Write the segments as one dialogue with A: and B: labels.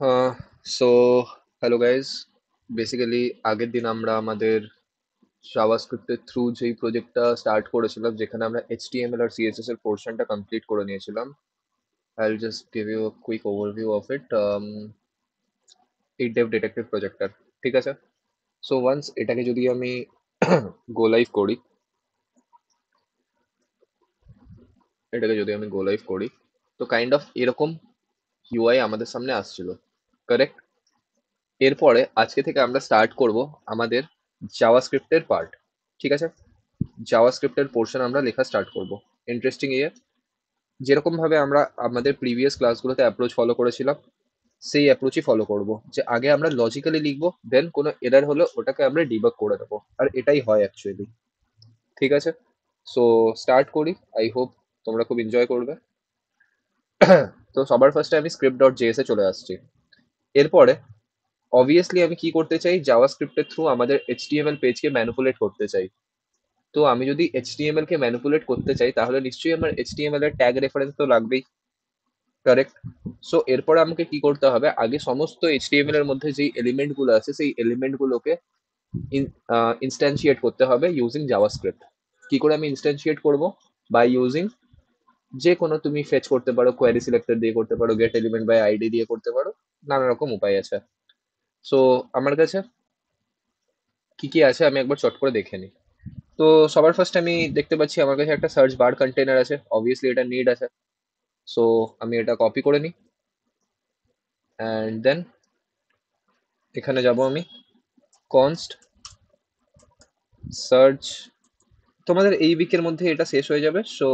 A: আহ so hello guys. Basically আগের দিন আমরা আমাদের জাভাস্ক্রিপ্টের থ্রু যেই প্রজেক্টটা স্টার্ট করেছিলাম, যেখানে আমরা এইচটিএমএল আর সিএসএস এর পোর্শনটা কমপ্লিট করে নিয়েছিলাম। I'll just give you a quick overview of it. এই ডেভ ডিটেকটিভ প্রজেক্টটার, ঠিক আছে? সো ওয়ান্স এটাকে যদি আমি গো লাইভ করি, তো কাইন্ড অফ এরকম ইউআই আমাদের সামনে আসছিল, কারেক্ট? এরপরে আজকে থেকে আমরা স্টার্ট করব আমাদের জাভাস্ক্রিপ্টের পার্ট, ঠিক আছে? জাভাস্ক্রিপ্টের পোর্শন আমরা লেখা স্টার্ট করব। ইন্টারেস্টিং ইয়ে, যেরকম ভাবে আমরা আমাদের প্রিভিয়াস ক্লাসগুলোতে অ্যাপ্রোচ ফলো করেছিলাম, সেই অ্যাপ্রোচই ফলো করব। যে আগে আমরা লজিক্যালি লিখবো, দেন কোনো এরর হলে ওটাকে আমরা ডিবাগ করে দেবো, আর এটাই হয় অ্যাকচুয়ালি, ঠিক আছে? সো স্টার্ট করি। আই হোপ তোমরা খুব এনজয় করবে। তো সবার ফার্স্টে আমি স্ক্রিপ্ট ডট জেএস এ চলে আসছি। এরপরে অবভিয়াসলি আমি কি করতে চাই, জাভাস্ক্রিপ্টের থ্রু আমাদের এইচটিএমএল পেজকে ম্যানিপুলেট করতে চাই। তো আমি যদি এইচটিএমএল কে ম্যানিপুলেট করতে চাই, তাহলে নিশ্চয়ই আমার এইচটিএমএল এর ট্যাগ রেফারেন্স তো লাগবেই, কারেক্ট? সো এরপরে আমাকে কি করতে হবে, আগে সমস্ত এইচটিএমএল এর মধ্যে যেই এলিমেন্ট গুলো আছে সেই এলিমেন্ট গুলোকে ইনস্ট্যান্সিয়েট করতে হবে ইউজিং জাভাস্ক্রিপ্ট। কি করে আমি ইনস্ট্যান্সিয়েট করব? বাই ইউজিং যে কোনো, তুমি ফেচ করতে পারো, কোয়ারি সিলেক্টর দিয়ে করতে পারো, গেট এলিমেন্ট বাই আইডি দিয়ে করতে পারো, নানা রকম উপায় আছে। সো আমার কাছে কি কি আছে আমি একবার চট করে দেখে নিই। তো সবার ফার্স্ট আমি দেখতে পাচ্ছি আমার কাছে একটা সার্চ বার কন্টেনার আছে, অবভিয়াসলি এটা নিড আছে। সো আমি এটা কপি করে নিই, অ্যান্ড দেন এখানে যাব আমি, কনস্ট সার্চ। তোমাদের এই উইকের মধ্যে এটা শেষ হয়ে যাবে, সো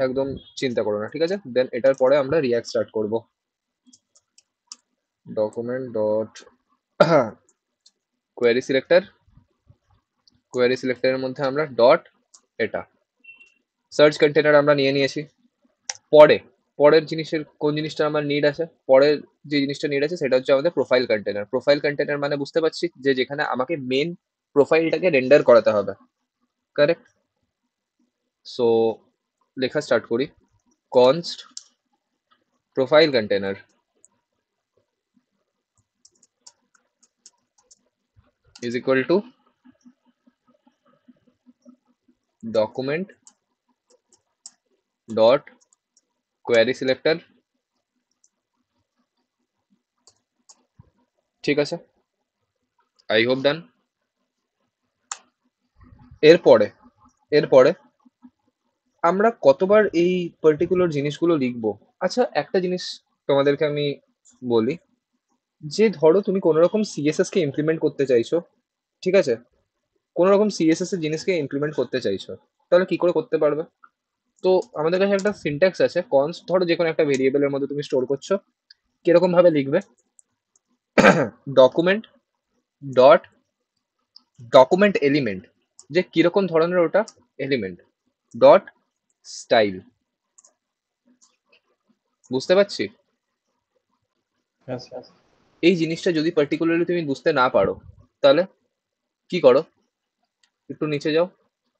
A: একদম চিন্তা করো না, ঠিক আছে? দেন এটার পরে আমরা রিয়াক্ট স্টার্ট করব। Document dot query selector, query সিলেক্টরের মধ্যে আমরা ডট এটা সার্চ কন্টেনার আমরা নিয়ে নিয়েছি। পরে পরের জিনিসের কোন জিনিসটা আমার নিড আছে, পরের যে জিনিসটা নিড আছে সেটা হচ্ছে আমাদের প্রোফাইল কন্টেনার। প্রোফাইল কন্টেনার মানে বুঝতে পারছি যে যেখানে আমাকে মেন প্রোফাইলটাকে রেন্ডার করাতে হবে, কারেক্ট? সো লেখা স্টার্ট করি, const profile container is equal to document dot query selector, ঠিক আছে? I hope done. এরপরে এরপরে আমরা কতবার এই পার্টিকুলার জিনিসগুলো লিখবো? আচ্ছা, একটা জিনিস তোমাদেরকে আমি বলি, যে ধরো তুমি কোনো রকম সিএসএস কে ইমপ্লিমেন্ট করতে চাইছো, ঠিক আছে? কোনো রকম সিএসএস এর জিনিসকে ইমপ্লিমেন্ট করতে চাইছো, তাহলে কি করে করতে পারবে? তো আমাদের কাছে একটা সিনট্যাক্স আছে, কনস্ট ধরো যে কোনো একটা ভেরিয়েবলের মধ্যে তুমি স্টোর করছো, কিরকম ভাবে লিখবে, ডকুমেন্ট ডট ডকুমেন্ট এলিমেন্ট, যে কিরকম ধরনের ওটা এলিমেন্ট, ডট স্টাইল। বুঝতে পারছি?
B: Yes.
A: এই জিনিসটা যদি পার্টিকুলারলি তুমি বুঝতে না পারো, তাহলে কি করো, একটু নিচে যাও।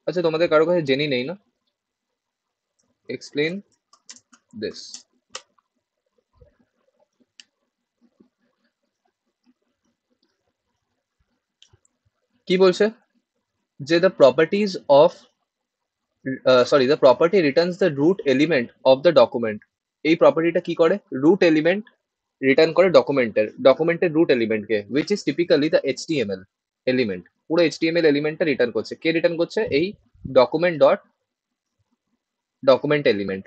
A: আচ্ছা, তোমাদের কারো কাছে জেনি নেই না? Explain this. কি বলছে, যে the properties of, sorry, the property returns the root element of the document. এই প্রপার্টিটা কি করে, রুট এলিমেন্ট রিটার্ন করে ডকুমেন্টের রুট এলিমেন্টকে, which is typically the HTML element. পুরো এইচটিএমএল এলিমেন্টটা রিটার্ন করছে, কে রিটার্ন করছে, এই document dot document element.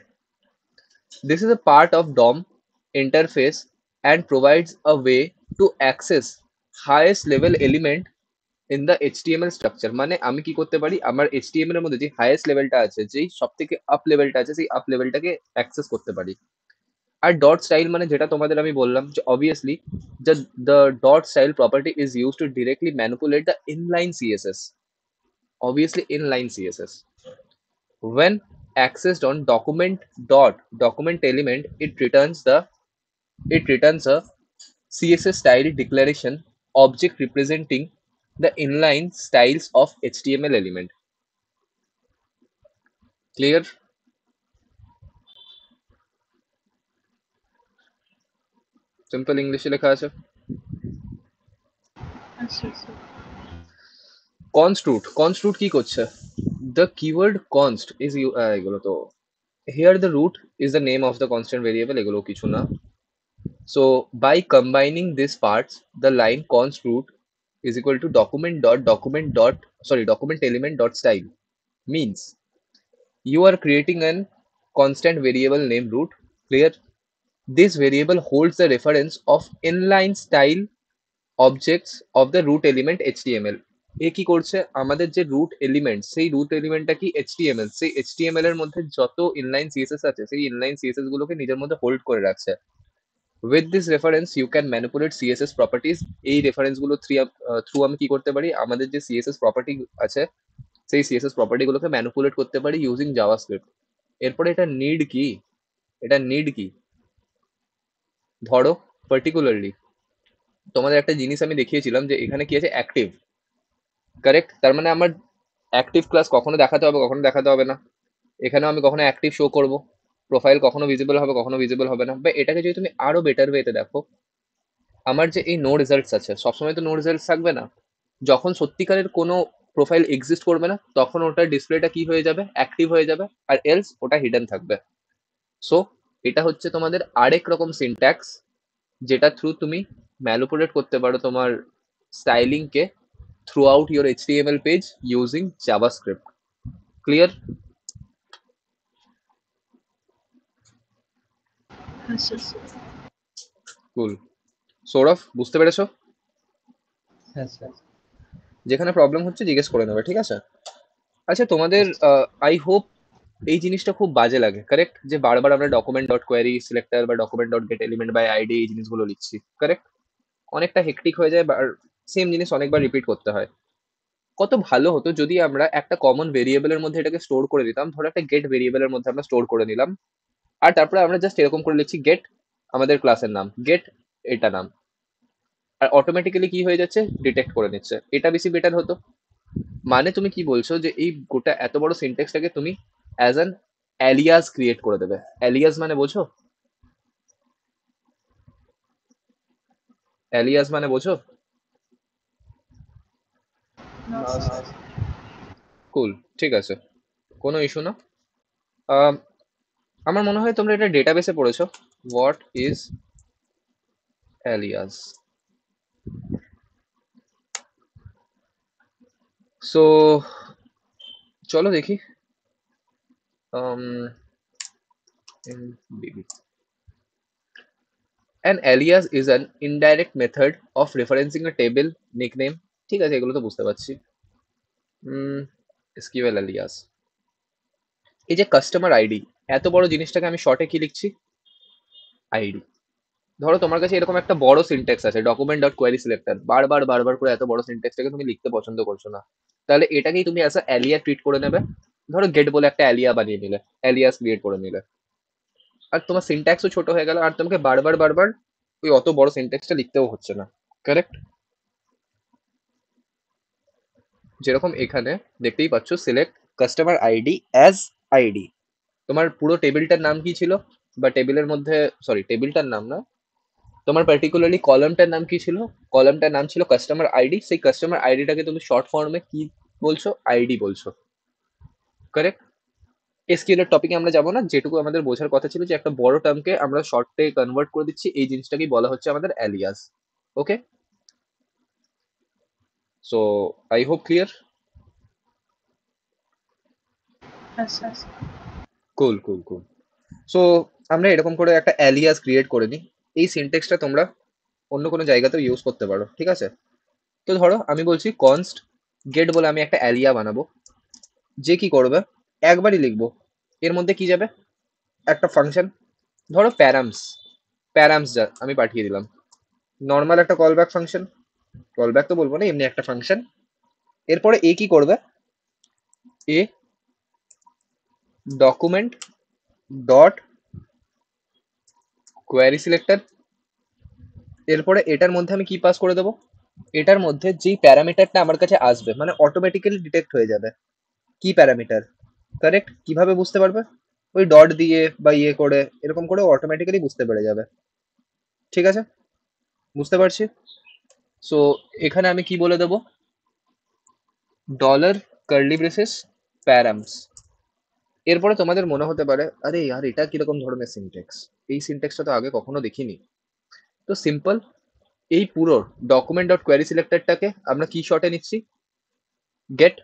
A: This is a part of DOM interface and provides a way to access highest level element in the HTML structure। মানে আমি কি করতে পারি, আমার HTML এর মধ্যে যে হাইয়েস্ট লেভেলটা আছে, যেই সব থেকে আপ লেভেলটা আছে, সেই আপ লেভেলটাকে অ্যাক্সেস করতে পারি। আর ডট স্টাইল মানে যেটা তোমাদের আমি বললাম, যে obviously the dot style property is used to directly manipulate the inline CSS, obviously inline CSS. When accessed on document element, it returns a CSS style declaration object representing the inline styles of HTML element. Clear? Simple ইংলিশে লেখা আছে।
B: আচ্ছা আচ্ছা
A: const root কি করছে? The keyword const is you, এগুলো তো here the root is the name of the constant variable, এগুলো কিছু না। So by combining these parts, the line const root is equal to document element dot style means you are creating an constant variable named root. Clear? This variable holds the reference of inline style objects of the root element HTML. এ কি করছে, আমাদের যে root element সেই root এলিমেন্টটা কি HTML, সেই HTML এর মধ্যে যত ইনলাইন সিএসএস আছে সেই ইনলাইন সিএসএস গুলোকে নিজের মধ্যে হোল্ড করে রাখছে। With this reference you can manipulate CSS properties. এই রেফারেন্স গুলো থ্রু আমি কি করতে পারি, আমাদের যে সিএসএস প্রপার্টি আছে সেই সিএসএস প্রপার্টি গুলোকে ম্যানিপুলেট করতে পারি ইউজিং জাভাস্ক্রিপ্ট। এরপরে এটা নিড কি, এটা নিড কি, ধরো পার্টিকুলারলি তোমাদের একটা জিনিস আমি দেখিয়েছিলাম যে এখানে কি আছে, অ্যাক্টিভ। কারেক্ট? তার মানে আমার অ্যাক্টিভ ক্লাস কখনো দেখাতে হবে, কখনো দেখাতে হবে না। এখানেও আমি কখনো অ্যাক্টিভ শো করব, প্রোফাইল কখনো ভিজিবল হবে, কখনো ভিজিবল হবে না। বা এটাকে যদি তুমি আরো বেটার ওয়েতে দেখো, আমার যে এই নো রেজাল্টস আছে সবসময় তো নো রেজাল্টস থাকবে না। যখন সত্যিকারের কোনো প্রোফাইল এক্সিস্ট করবে না তখন ওটার ডিসপ্লেটা কি হয়ে যাবে, অ্যাক্টিভ হয়ে যাবে, আর এলস ওটা হিডেন থাকবে। সো এটা হচ্ছে তোমাদের আরেক রকম সিনট্যাক্স যেটা থ্রু তুমি ম্যানিপুলেট করতে পারো তোমার স্টাইলিংকে throughout your HTML page using JavaScript. Clear?
B: আচ্ছা আচ্ছা
A: কুল। সৌরভ বুঝতে পেরেছো?
C: হ্যাঁ স্যার।
A: যেখানে প্রবলেম হচ্ছে জিজ্ঞেস করে নেবে, ঠিক আছে? আচ্ছা তোমাদের আই হোপ এই জিনিসটা খুব বাজে লাগে, কারেক্ট? যে বারবার আমরা ডকুমেন্ট ডট কোয়ারি সিলেক্টর বা document dot get element by ID এই জিনিসগুলো লিখছি, কারেক্ট? অনেকটা হেক্টিক হয়ে যায়, আর সেম জিনিস অনেকবার রিপিট করতে হয়। কত ভালো হতো যদি আমরা একটা কমন ভেরিয়েবলের মধ্যে এটাকে স্টোর করে দিতাম। ধরো একটা গেট ভেরিয়েবলের মধ্যে আমরা স্টোর করে নিলাম, আর তারপরে আমরা জাস্ট এরকম করে লিখছি গেট আমাদের ক্লাসের নাম, গেট এটা নাম, আর অটোমেটিক্যালি কি হয়ে যাচ্ছে, ডিটেক্ট করে নিচ্ছে। এটা বেশি বেটার হতো। মানে তুমি কি বলছো যে এই গোটা এত বড় সিনটেক্সটাকে তুমি অ্যাজ অ্যান অ্যালিয়াস ক্রিয়েট করে দেবে? অ্যালিয়াস মানে বোঝো? অ্যালিয়াস মানে বোঝো?
B: না
C: না
B: স্যার
C: স্যার।
A: কুল, ঠিক আছে, কোনো ইস্যু না। আম, আমার মনে হয় তোমরা এটা ডেটাবেসে পড়েছো, হোয়াট ইজ অ্যালিয়াস। সো চলো দেখি। um, in BB. An alias is an indirect method of referencing a table nickname. ঠিক আছে, এগুলো তো বুঝতে পারছি। এসকিউএল alias, এই যে কাস্টমার আইডি, এত বড় জিনিসটাকে আমি শর্টে কি লিখছি, আইডি। ধরো তোমার কাছে এরকম একটা বড় সিনট্যাক্স আছে ডকুমেন্ট ডট কোয়ারি সিলেক্টর, বারবার বারবার করে এত বড় সিনট্যাক্সটাকে তুমি লিখতে পছন্দ করছো না, তাহলে এটাকেই তুমি অ্যাজ আ অ্যালিয়া ট্রিট করে নেবে। ধরো গেট বলে একটা অ্যালিয়া বানিয়ে নিলে, অ্যালিয়াস ক্রিয়েট করে নিলে, আর তোমার সিনট্যাক্সও ছোট হয়ে গেল, আর তোমাকে বারবার বারবার ওই অত বড় সিনট্যাক্সটা লিখতেও হচ্ছে না। কারেক্ট? যেরকম এখানে দেখতেই পাচ্ছ, select customer ID as ID. তোমার পুরো টেবিলটার নাম কি ছিল, বা টেবিলের মধ্যে, সরি টেবিলটার নাম না, তোমার পার্টিকুলারলি কলামটার নাম কি ছিল? কলামটার নাম ছিল কাস্টমার আইডি। সেই কাস্টমার আইডিটাকে তুমি শর্ট ফর্মে কি বলছো, আইডি বলছো। কারেক্ট? এসকিউএল এর টপিকে আমরা যাবো না, যেটুকু আমাদের বোঝার কথা ছিল যে একটা বড় টার্মকে আমরা শর্টে কনভার্ট করে দিচ্ছি, এই জিনিসটাকেই বলা হচ্ছে আমাদের alias. Okay, so I hope clear.
B: আচ্ছা আচ্ছা
A: কুল কুল কুল। সো আমরা এরকম করে একটা অ্যালিয়াস ক্রিয়েট করে নিই। এই সিনটেক্সটা তোমরা অন্য কোনো জায়গাতেও ইউজ করতে পারো, ঠিক আছে? তো ধরো আমি বলছি কনস্ট গেট বলে আমি একটা অ্যালিয়া বানাবো, যে কি করবে, একবারই লিখবো, এর মধ্যে কি যাবে, একটা ফাংশন, ধরো প্যারামস, প্যারামস যা আমি পাঠিয়ে দিলাম, নর্মাল একটা কলব্যাক ফাংশন, কলব্যাক তো বলবো না, এমনি একটা ফাংশন। এরপরে এ কি করবে, এ ডকুমেন্ট ডট কোয়ারি সিলেক্টর, এরপরে এটার মধ্যে আমি কি পাস করে দেবো, এটার মধ্যে যেই প্যারামিটারটা আমার কাছে আসবে মানে অটোমেটিক্যালি ডিটেক্ট হয়ে যাবে কি প্যারামিটার। কারেক্ট? কিভাবে বুঝতে পারবে? ওই ডট দিয়ে বা ইয়ে করে এরকম করে অটোমেটিক্যালি বুঝতে পেরে যাবে। ঠিক আছে? বুঝতে পারছি। সো এখানে আমি কি বলে দেবো, ডলার কার্লি ব্রেসেস প্যারামস। এরপরে তোমাদের মনে হতে পারে আরে यार এটা কিরকম ধরনের সিনট্যাক্স, এই সিনট্যাক্সটা তো আগে কখনো দেখিনি। তো সিম্পল, এই পুরো ডকুমেন্ট ডট কোয়ারি সিলেক্টরটাকে আমরা কি শর্টে নিচ্ছি, গেট।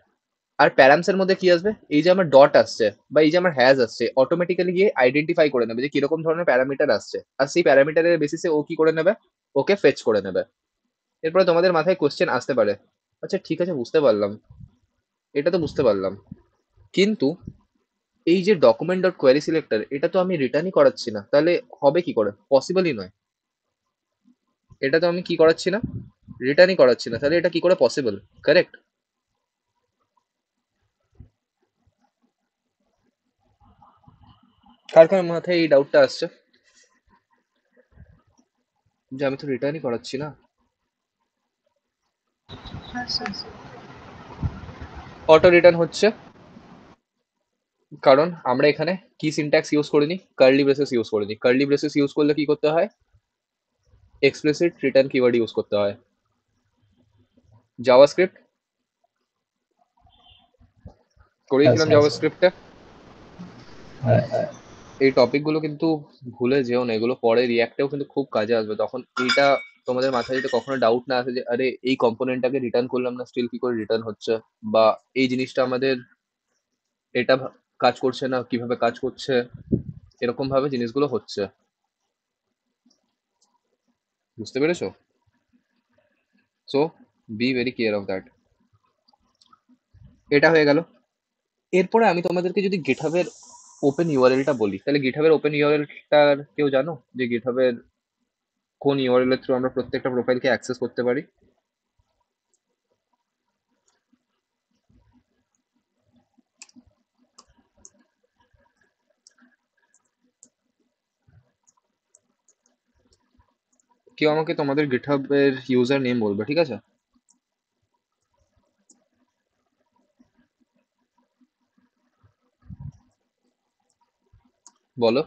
A: আর প্যারামস এর মধ্যে কি আসবে, এই যে আমার ডট আসছে বা এই যে আমার হ্যাজ আসছে, অটোমেটিক্যালি গিয়ে আইডেন্টিফাই করে নেবে যে কিরকম ধরনের প্যারামিটার আসছে, আর সেই প্যারামিটারের বেসিসে ও কি করে নেবে, ওকে ফেচ করে নেবে। এরপরে তোমাদের মাথায় কোশ্চেন আসতে পারে, আচ্ছা ঠিক আছে বুঝতে পারলাম, এটা তো বুঝতে পারলাম, কিন্তু এই যে ডকুমেন্ট ডট কোয়ারি সিলেক্টর, এটা তো আমি রিটার্নই করাচ্ছি না, তাহলে হবে কি করে, পসিবলই নয়। এটা তো আমি কি করাচ্ছি না, রিটার্নই করাচ্ছি না, তাহলে এটা কি করে পসিবল, কারেক্ট? কার কার মাথায় এই ডাউটটা আসছে যে আমি তো রিটার্নই করাচ্ছি না?
B: হ্যাঁ স্যার।
A: অটো রিটার্ন হচ্ছে কারণ আমরা এখানে কি সিনট্যাক্স ইউজ করিনি, কার্লি ব্রেসেস ইউজ করিনি। কার্লি ব্রেসেস ইউজ করলে কি করতে হয়, এক্সপ্লিসিট রিটার্ন কিওয়ার্ড ইউজ করতে হয়। জাভাস্ক্রিপ্ট
C: হ্যাঁ
A: করিয়েছিলাম,
C: স্যার।
A: জাভাস্ক্রিপ্টে
C: হ্যাঁ
A: এই টপিকগুলো কিন্তু ভুলে যেও না, এগুলো পরে রিয়াক্টেও কিন্তু খুব কাজে আসবে। তখন এইটা তোমাদের মাথায় যদি কখনো ডাউট না আসে যে আরে এই কম্পোনেন্টটাকে রিটার্ন করলাম না, স্টিল কি করে রিটার্ন হচ্ছে, বা এই জিনিসটা আমাদের এটা কাজ করছে না, কিভাবে কাজ করছে, এরকম ভাবে জিনিসগুলো হচ্ছে। বুঝতে পেরেছো? So be very care of that. এটা হয়ে গেল। এরপরে আমি তোমাদেরকে যদি গিটহাবের ওপেন ইউআরএলটা বলি, তাহলে গিটহাবের ওপেন ইউআরএলটার কেউ জানো যে গিটহাবের কোন ইউআরএল এর থ্রু আমরা প্রত্যেকটা প্রোফাইলকে অ্যাক্সেস করতে পারি? কেউ আমাকে তোমাদের গিটহাবের ইউজার নেম বলবে, ঠিক আছে? বলো।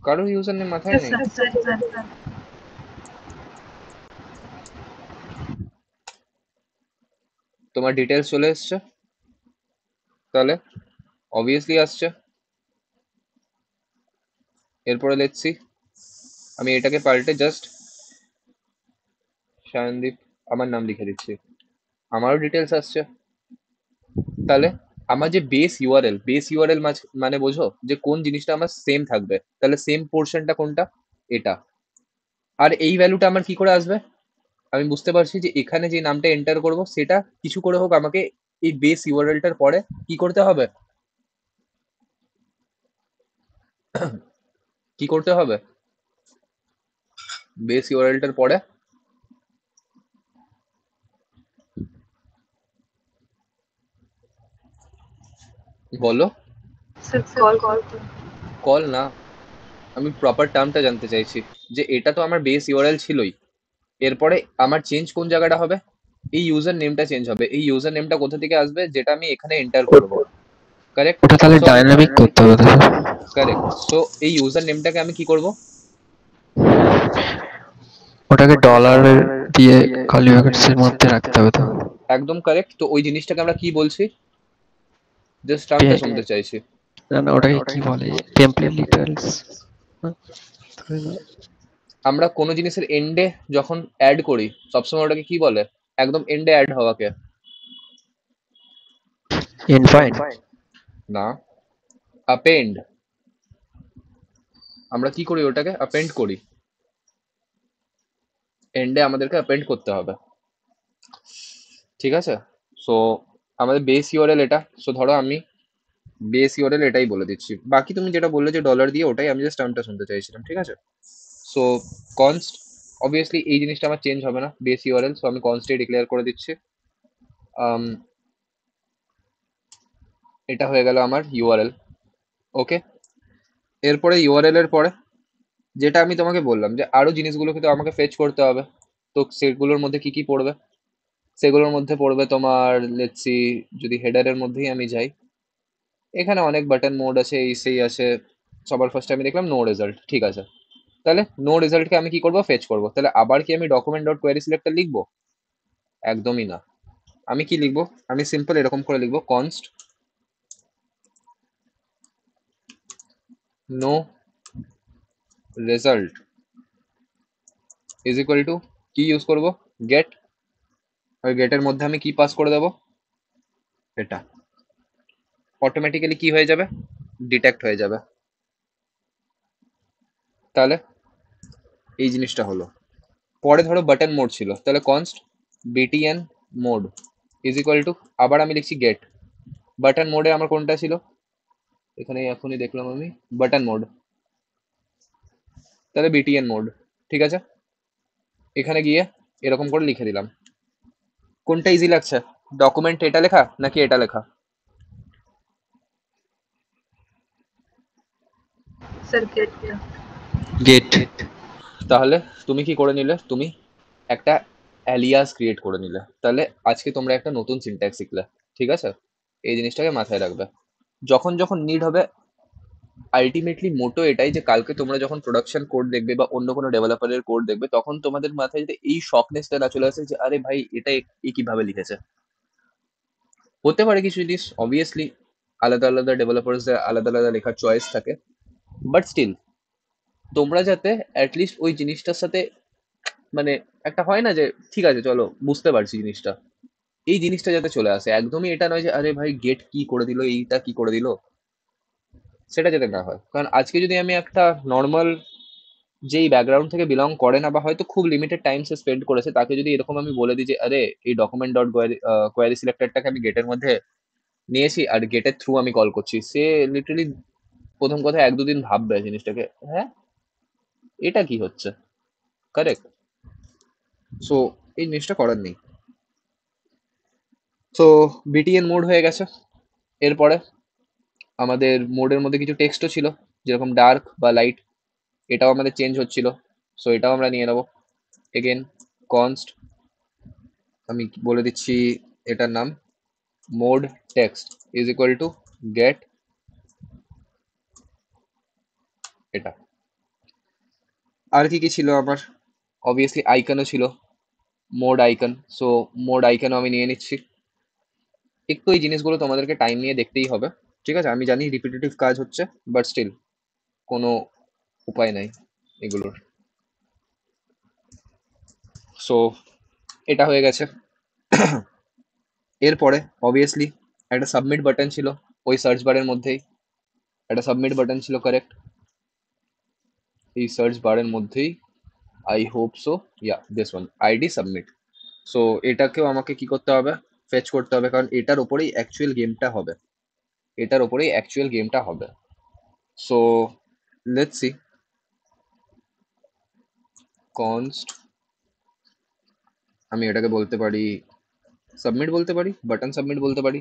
A: কারোর ইউজার নেম মাথায় নেই?
B: Sir sir sir sir.
A: তোমার ডিটেলস চলে এসছে, তাহলে অবভিয়াসলি আসছে। এরপরে লেটস সি, আমি এটাকে পাল্টে জাস্ট শায়নদীপ আমার নাম লিখে দিচ্ছি, আমারও ডিটেলস আসছে। তাহলে আমার যে বেস ইউআরএল মানে বোঝো যে কোন জিনিসটা আমার সেম থাকবে, তাহলে সেম পোর্শনটা কোনটা, এটা। আর এই ভ্যালুটা আমার কি করে আসবে, আমি বুঝতে পারছি যে এখানে যে নামটা এন্টার করব সেটা কিছু করে হোক আমাকে এই বেস ইউআরএলটার পরে কি করতে হবে, কি করতে হবে, বেস ইউআরএলটার পরে বলো।
B: স্যার কল করতে।
A: কল না, আমি প্রপার টার্মটা জানতে চাইছি যে এটা তো আমার বেস ইউআরএল ছিলই, এরপরে আমার চেঞ্জ কোন জায়গাটা হবে, এই ইউজার নেমটা চেঞ্জ হবে। এই ইউজার নেমটা কোথা থেকে আসবে, যেটা আমি এখানে এন্টার করব, কারেক্ট?
C: ওটা তাহলে
A: সো
C: ডাইনামিক করতে হবে তো স্যার।
A: কারেক্ট, সো এই ইউজার নেমটাকে আমি কি করব,
C: ওটাকে ডলারের দিয়ে কার্লি ব্র্যাকেটসের মধ্যে রাখতে হবে তো।
A: একদম কারেক্ট। তো ওই জিনিসটাকে আমরা কি বলছি, জাস্ট টার্মটা শুনতে চাইছি।
C: না না, ওটাকে কি বলে, টেমপ্লেট লিটারেলস।
A: আমরা কোনো জিনিসের এন্ডে যখন অ্যাড করি সবসময় ওটাকে কি বলে, একদম এন্ডে অ্যাড হওয়াকে?
C: ইনফাইন।
A: না, অ্যাপেন্ড। আমরা কি করি, ওটাকে অ্যাপেন্ড করি, এন্ডে আমাদেরকে অ্যাপেন্ড করতে হবে, ঠিক আছে? সো আমাদের বেস ইউআরএল এটা। সো ধরো আমি বেস ইউআরএল এটাই বলে দিচ্ছি, বাকি তুমি যেটা বললে যে ডলার দিয়ে, ওটাই আমি জাস্ট টার্মটা শুনতে চাইছিলাম, ঠিক আছে? সো কনস্ট, অবভিয়াসলি এই জিনিসটা আমার চেঞ্জ হবে না, বেস ইউআরএল, সো আমি কনস্টে ডিক্লেয়ার করে দিচ্ছি। আম, এটা হয়ে গেল আমার ইউআরএল। ওকে, এরপরে ইউআরএল এর পরে যেটা আমি তোমাকে বললাম যে আরো জিনিসগুলো কিন্তু আমাকে ফেচ করতে হবে, তো সেগুলোর মধ্যে কি কি পড়বে, সেগুলোর মধ্যে পড়বে তোমার লেটস সি, যদি হেডারের মধ্যেই আমি যাই, এখানে অনেক বাটন মোড আছে, এই সেই আছে, সবার ফার্স্টে আমি দেখলাম নো রেজাল্ট, ঠিক আছে। তাহলে নো রেজাল্টকে আমি কি করব, ফেচ করব। তাহলে আবার কি আমি ডকুমেন্ট ডট কোয়ারি সিলেক্টর লিখবো? একদমই না। আমি কি লিখবো? আমি সিম্পল এরকম করে লিখবো, const no result is equal to কি ইউজ করব, গেট। আর গেটের মধ্যে আমি কি পাস করে দেবো, এটা অটোমেটিক্যালি কি হয়ে যাবে, ডিটেক্ট হয়ে যাবে। তাহলে এই জিনিসটা হলো। পরে ধরো বাটন মোড ছিল, তাহলে const BTN mode is equal two, আবার আমি লিখছি গেট। বাটন মোডে আমার কোনটা ছিল, এখানে এখনই দেখলাম আমি বাটন মোড, তাহলে বিটিএন মোড, ঠিক আছে। এখানে গিয়ে এরকম করে লিখে দিলাম। কোনটা ইজি লাগছে, ডকুমেন্ট এটা লেখা নাকি এটা লেখা?
B: Sir get.
C: গেট।
A: তাহলে তুমি কি করে নিলে, তুমি একটা অ্যালিয়াস ক্রিয়েট করে নিলে। তাহলে আজকে তোমরা একটা নতুন সিনট্যাক্স শিখলে, ঠিক আছে। এই জিনিসটাকে মাথায় রাখবে, যখন যখন নিড হবে। আলটিমেটলি মোটো এটাই যে কালকে তোমরা যখন প্রোডাকশন কোড দেখবে বা অন্য কোনো ডেভেলপারের কোড দেখবে, তখন তোমাদের মাথায় যদি এই শকনেসটা না চলে আসে যে আরে ভাই এটা এ কিভাবে লিখেছে। হতে পারে কিছু জিনিস অবভিয়াসলি আলাদা আলাদা ডেভেলপারসদের আলাদা আলাদা লেখার চয়েস থাকে, বাট স্টিল তোমরা যাতে অ্যাটলিস্ট ওই জিনিসটার সাথে মানে একটা হয় না যে ঠিক আছে চলো বুঝতে পারছি জিনিসটা, এই জিনিসটা যাতে চলে আসে। একদমই এটা নয় যে আরে ভাই গেট কি করে দিল, এইটা কি করে দিল, সেটা যাতে না হয়। কারণ আজকে যদি আমি একটা নর্মাল যেই ব্যাকগ্রাউন্ড থেকে বিলং করে না বা হয়তো খুব লিমিটেড টাইম সে স্পেন্ড করেছে, তাকে যদি এরকম আমি বলে দিই যে আরে এই ডকুমেন্ট ডট কোয়ারি সিলেক্টরটাকে আমি গেটের মধ্যে নিয়েছি আর গেটের থ্রু আমি কল করছি, সে লিটারালি প্রথম কথা এক দুদিন ভাববে জিনিসটাকে, হ্যাঁ এটা কি হচ্ছে, কারেক্ট। সো এই জিনিসটা করার নেই। সো বিটিএন মোড হয়ে গেছে। এরপরে আমাদের মোডের মধ্যে কিছু টেক্সটও ছিল, যেরকম ডার্ক বা লাইট, এটাও আমাদের চেঞ্জ হচ্ছিল। সো এটাও আমরা নিয়ে নেবো। এগেন কনস্ট, আমি বলে দিচ্ছি এটার নাম mode text is equal to gate এটা। আর কি কি ছিল আমার, অবভিয়াসলি আইকনও ছিল, মোড আইকন। সো মোড আইকনও আমি নিয়ে নিচ্ছি। একটু এই জিনিসগুলো তোমাদেরকে টাইম নিয়ে দেখতেই হবে, ঠিক আছে। আমি জানি রিপিটেটিভ কাজ হচ্ছে, বাট স্টিল কোনো উপায় নাই এগুলোর। সো এটা হয়ে গেছে। এরপরে অবভিয়াসলি একটা সাবমিট বাটন ছিল, ওই সার্চ বারের মধ্যেই একটা সাবমিট বাটন ছিল, কারেক্ট। এই সার্চ বারের মধ্যেই, I hope so, yeah this one ID submit. So এটাকেও আমাকে কি করতে হবে, ফেচ করতে হবে, কারণ এটার ওপরেই অ্যাকচুয়াল গেমটা হবে, এটার ওপরেই অ্যাকচুয়াল গেমটা হবে। সো লেটস সি, কনস্ট, আমি এটাকে বলতে পারি সাবমিট বলতে পারি, বাটন সাবমিট বলতে পারি,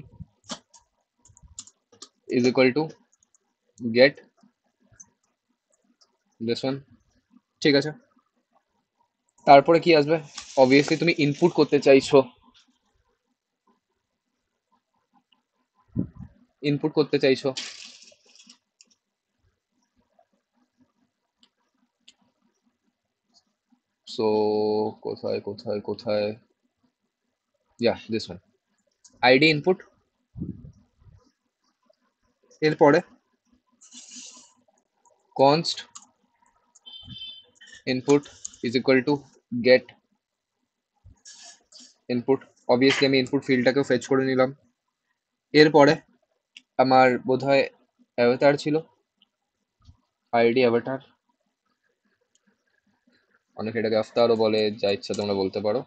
A: is equal to get this one, ঠিক আছে। তারপরে কি আসবে, অবভিয়াসলি তুমি ইনপুট করতে চাইছো, ইনপুট করতে চাইছো। সো কোথায় কোথায় কোথায়, yeah this one ID input. এরপরে const input is equal to get input, obviously আমি ইনপুট ফিল্ডটাকেও ফেচ করে নিলাম। এরপরে আমার বোধহয় অ্যাভাটার ছিল, আইডি অ্যাভাটার, অনেকে এটাকে আফতারও বলে, যা ইচ্ছা তোমরা বলতে পারো।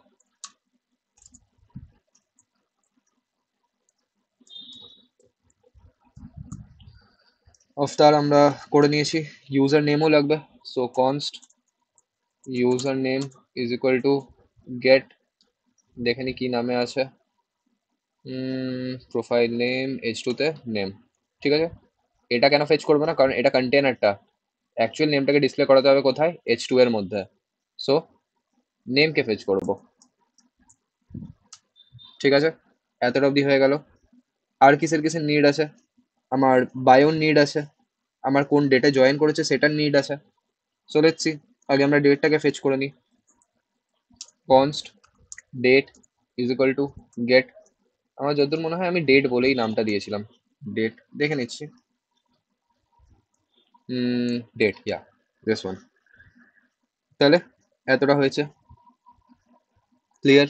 A: আফতার আমরা করে নিয়েছি। ইউজার নেমও লাগবে, so const user name is equal to gate, দেখে নি কি নামে আছে, প্রোফাইল নেম h2 তে নেম, ঠিক আছে। এটা কেন ফেচ করবো না, কারণ এটা কন্টেনারটা, অ্যাকচুয়াল নেমটাকে ডিসপ্লে করাতে হবে কোথায়, h2 এর মধ্যে। সো নেমকে ফেচ করব, ঠিক আছে। এতটা অবধি হয়ে গেল। আর কিসের কিসের নিড আছে, আমার বায়োর নিড আছে, আমার কোন ডেটে জয়েন করেছে সেটার নিড আছে। সো লেটস সি, আগে আমরা ডেটটাকে ফেচ করে নিই। Const date is equal to get, আমার যতদূর মনে হয় আমি ডেট বলেই নামটা দিয়েছিলাম। ডেট দেখে নিচ্ছি, ডেট, ইয়া, দিস ওয়ান। তাহলে এতটা হয়েছে, ক্লিয়ার?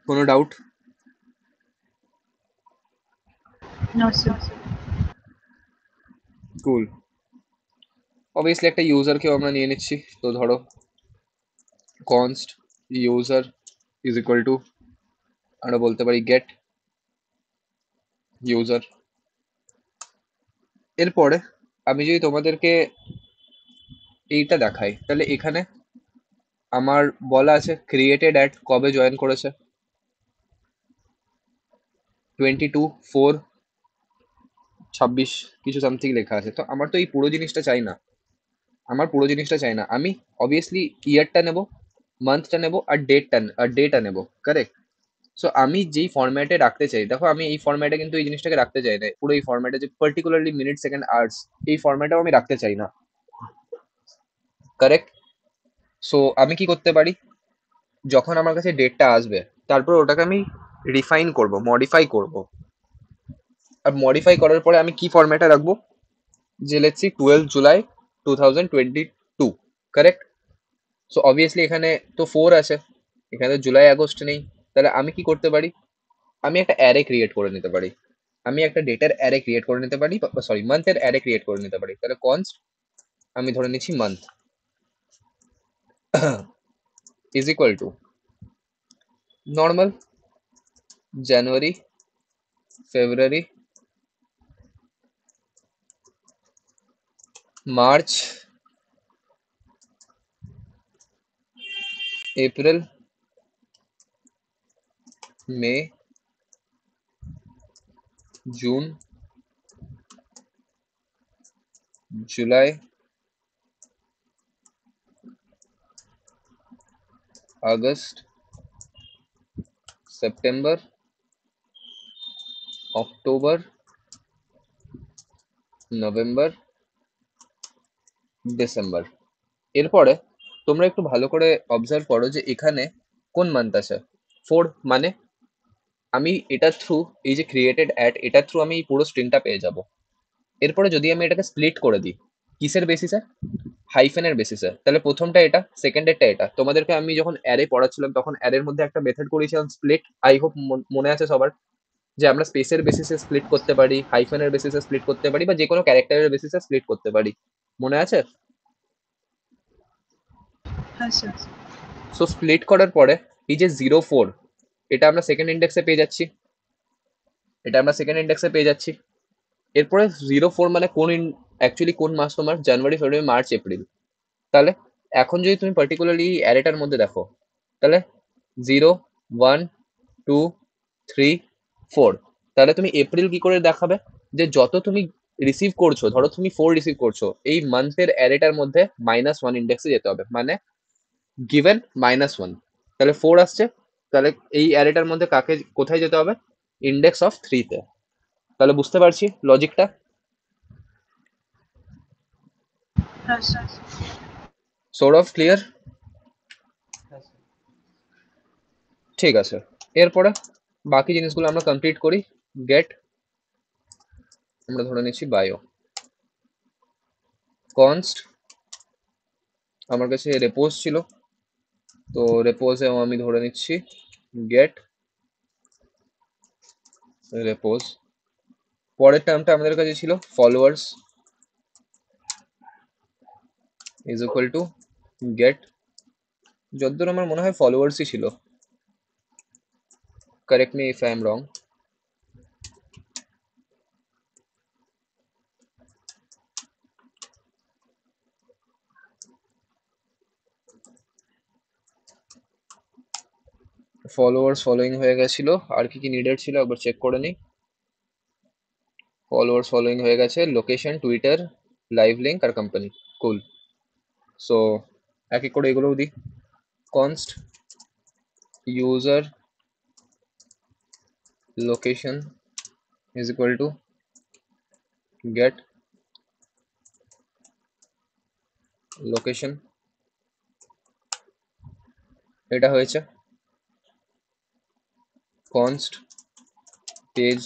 A: কোনো ডাউট?
B: No, sir.
A: কুল। অবভিয়াসলি একটা ইউজারকেও আমরা নিয়ে নিচ্ছি, তো ধরো const user is equal two, আমরা বলতে পারি গেট ইউজার। এরপরে আমি যদি তোমাদেরকে এইটা দেখাই, তাহলে এখানে আমার বলা আছে ক্রিয়েটেড অ্যাট কবে জয়েন করেছে, 22/4/26 কিছু সামথিং লেখা আছে। তো আমার তো এই পুরো জিনিসটা চাই না, আমি অবভিয়াসলি ইয়ারটা নেব, মান্থটা নেব, আর ডেটা নেব, কারেক্ট? সো আমি যেই ফরম্যাটে রাখতে চাই, দেখো আমি এই ফরম্যাটে কিন্তু এই জিনিসটাকে রাখতে চাই না, পুরো এই ফরম্যাটে যে পার্টিকুলারলি মিনিট সেকেন্ড আওয়ার্স, এই ফরম্যাটেও আমি রাখতে চাই না, কারেক্ট? সো আমি কি করতে পারি, যখন আমার কাছে ডেটটা আসবে তারপর ওটাকে আমি রিফাইন করব, মডিফাই করব। আর মডিফাই করার পরে আমি কি ফরম্যাটে রাখবো, যে let's see 12 July 2022, correct? So obviously এখানে তো 4 আছে, এখানে তো জুলাই আগস্ট নেই। তাহলে আমি কি করতে পারি, আমি একটা অ্যারে ক্রিয়েট করে নিতে পারি, আমি একটা ডেটার অ্যারে ক্রিয়েট করে নিতে পারি, সরি মান্থের অ্যারে ক্রিয়েট করে নিতে পারি। তাহলে কনস্ট আমি ধরে নিচ্ছি month is equal two normal January, February, March, April, May, June, July, August, September, October, November, December. এরপরে তোমরা একটু ভালো করে অবজার্ভ করো যে এখানে কোন মান্থ আছে, 4, মানে আমি এটার থ্রু, এই যে ক্রিয়েটেড অ্যাড, এটার থ্রু আমি এই পুরো স্ট্রিংটা পেয়ে যাব। এরপরে যদি আমি এটাকে স্প্লিট করে দিই, কিসের বেসিসে, হাইফেনের বেসিসে, তাহলে প্রথমটা এটা, সেকেন্ডেরটা এটা। তোমাদেরকে আমি যখন অ্যারে পড়াচ্ছিলাম তখন অ্যারের মধ্যে একটা মেথড করেছিলাম স্প্লিট, আই হোপ মনে আছে সবার, যে আমরা স্পেসের বেসিসে স্প্লিট করতে পারি, হাইফেনের বেসিসে স্প্লিট করতে পারি, বা যে কোনো ক্যারেক্টারের বেসিসে স্প্লিট করতে পারি, মনে আছে?
B: Yes, sir.
A: সো স্প্লিট করার পরে এই যে 0/4, এটা আমরা সেকেন্ড ইন্ডেক্সে পেয়ে যাচ্ছি, এরপরে 0/4 মানে কোন অ্যাকচুয়ালি কোন মাস তোমার, জানুয়ারি, ফেব্রুয়ারি, মার্চ, এপ্রিল। তাহলে এখন যদি তুমি পার্টিকুলারলি অ্যারেটার মধ্যে দেখো, তাহলে 0, 1, 2, 3, 4, তাহলে তুমি এপ্রিল কি করে দেখাবে, যে যত তুমি রিসিভ করছো, ধরো তুমি 4 রিসিভ করছো, এই মান্থের অ্যারেটার মধ্যে -1 ইন্ডেক্সে যেতে হবে, মানে গিভেন -1, তাহলে 4 আসছে, তাহলে এই অ্যারেটার মধ্যে কাকে কোথায় যেতে হবে, ইন্ডেক্স অফ 3-তে। তাহলে বুঝতে পারছি লজিকটা,
B: Yes, sir.
A: Sort of clear? ঠিক আছে, এরপরে বাকি জিনিসগুলো আমরা কমপ্লিট করি। গেট, আমরা ধরে নিচ্ছি বায়ো। কনস্ট, আমার কাছে রেপোজ ছিল, তো রেপোজেও আমি ধরে নিচ্ছি গেট রেপোজ। পরের টার্মটা আমাদের কাছে ছিল followers is equal to gate, যতদূর আমার মনে হয় ফলোয়ার্সই ছিল, correct me if I am wrong. Followers following হয়ে গেছিল, আর কি কি নিডেড ছিল একবার চেক করে নিই। ফলোয়ার্স ফলোইং হয়ে গেছে, লোকেশন, টুইটার, লাইভ লিঙ্ক আর কোম্পানি, কুল। সো এক এক করে এগুলোও দিই। Const user location is equal to gate location, এটা হয়েছে const page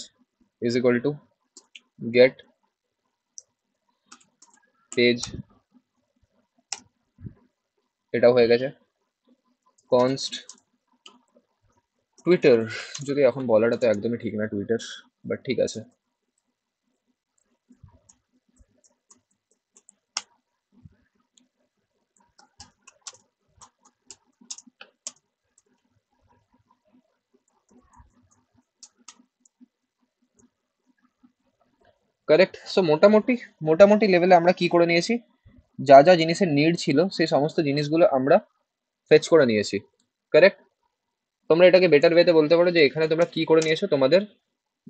A: is equal to get page, এটাও হয়ে গেছে const টুইটার, যদি এখন বলাটা তো একদমই ঠিক না টুইটার, বাট ঠিক আছে। কারেক্ট। সো মোটামুটি মোটামুটি লেভেলে আমরা কি করে নিয়েছি, যা যা জিনিসের নিড ছিল সেই সমস্ত জিনিসগুলো আমরা ফেচ করে নিয়েছি। কারেক্ট। তোমরা এটাকে বেটার ওয়েতে বলতে পারো যে এখানে তোমরা কি করে নিয়েছো, তোমাদের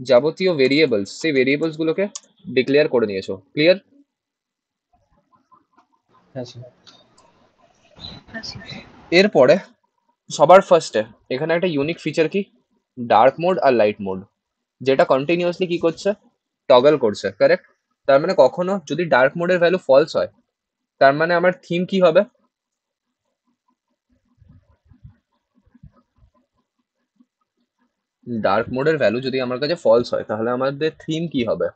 A: যাবতীয় ভেরিয়েবলস, সেই ভেরিয়েবলস গুলোকে ডিক্লেয়ার করে নিয়েছো। ক্লিয়ার?
B: হ্যাঁ স্যার।
A: এরপরে সবার ফার্স্টে এখানে একটা ইউনিক ফিচার কি, ডার্ক মোড আর লাইট মোড, যেটা কন্টিনিউয়াসলি কি করছে, টগল করছে। কারেক্ট। তার মানে কখনো যদি ডার্ক মোডের ভ্যালু ফলস হয়, তার মানে আমার থিম কি হবে, ডার্ক মোডের ভ্যালু যদি আমার কাছে ফলস হয় তাহলে আমাদের থিম কি হবে?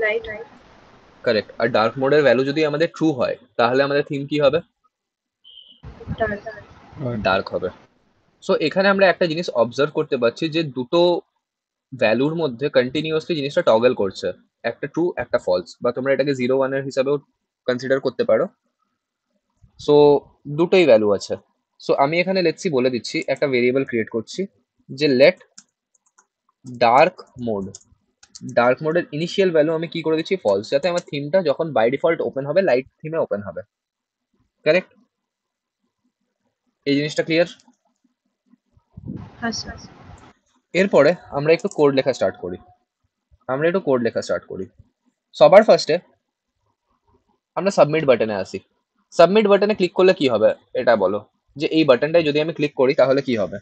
B: লাইট।
A: কারেক্ট। আর ডার্ক মোডের ভ্যালু যদি আমাদের ট্রু হয় তাহলে আমাদের থিম কি হবে?
B: ডার্ক।
A: ডার্ক হবে। সো এখানে আমরা একটা জিনিস অবজার্ভ করতে পারছি যে দুটো ভ্যালুর মধ্যে কন্টিনিউয়াসলি জিনিসটা টগল করছে, একটা ট্রু একটা ফলস, বা তোমরা এটাকে 0 1 এর হিসাবেও কনসিডার করতে পারো। সো দুটোই ভ্যালু আছে। সো আমি এখানে লেটসি বলে দিচ্ছি, একটা ভেরিয়েবল ক্রিয়েট করছি যে লেট ডার্ক মোড, ডার্ক মোডের ইনিশিয়াল ভ্যালু আমি কি করে দিচ্ছি, ফলস, যাতে আমার থিমটা যখন বাই ডিফল্ট ওপেন হবে লাইট থিমে ওপেন হবে। কারেক্ট। এই জিনিসটা ক্লিয়ার?
B: হ্যাঁ স্যার।
A: এরপরে আমরা একটু কোড লেখা স্টার্ট করি। সবার ফার্স্টে আমরা সাবমিট বাটনে আসি। সাবমিট বাটনে ক্লিক করলে কি হবে এটা বলো, যে এই বাটনটায় যদি আমি ক্লিক করি তাহলে কি হবে?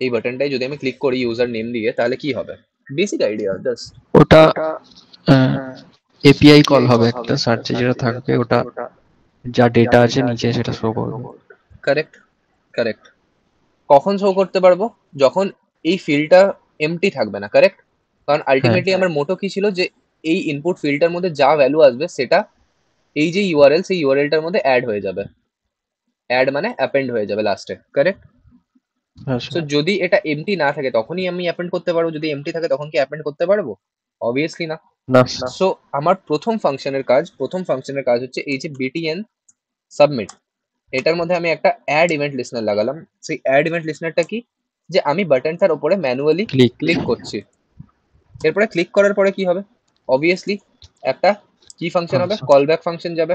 A: এই বাটনটায় যদি আমি ক্লিক করি ইউজার নেম দিয়ে তাহলে কি হবে? Basic idea just.
C: ওটা এপিআই কল হবে একটা, সার্চে যেটা থাকবে ওটা যা ডেটা আছে নিচে সেটা শো করবে।
A: Correct correct. কখন শো করতে পারবো? যখন এই ফিল্ডটা এমটি থাকবে না। কারেক্ট। কারণ আলটিমেটলি আমার মোটো কি ছিল, যে এই ইনপুট ফিল্ডটার মধ্যে যা ভ্যালু আসবে সেটা এই যে ইউআরএল, সেই ইউআরএলটার মধ্যে অ্যাড হয়ে যাবে। অ্যাড মানে অ্যাপেন্ড হয়ে যাবে লাস্টে। কারেক্ট।
C: হ্যাঁ
A: সো
C: স্যার।
A: যদি এটা এমটি না থাকে তখনই আমি অ্যাপেন্ড করতে পারবো, যদি এমটি থাকে তখন কি অ্যাপেন্ড করতে পারবো? অবভিয়াসলি না।
C: না।
A: সো আমার প্রথম ফাংশনের কাজ হচ্ছে এই যে বিটিএন সাবমিট, এটার মধ্যে আমি একটা অ্যাড ইভেন্ট লিসনার লাগালাম। সেই অ্যাড ইভেন্ট লিসনারটা কি, যে আমি বাটনটার উপরে ম্যানুয়ালি ক্লিক করছি। এরপরে ক্লিক করার পরে কি হবে? অবভিয়াসলি একটা কি ফাংশন হবে, কল ব্যাক ফাংশন যাবে।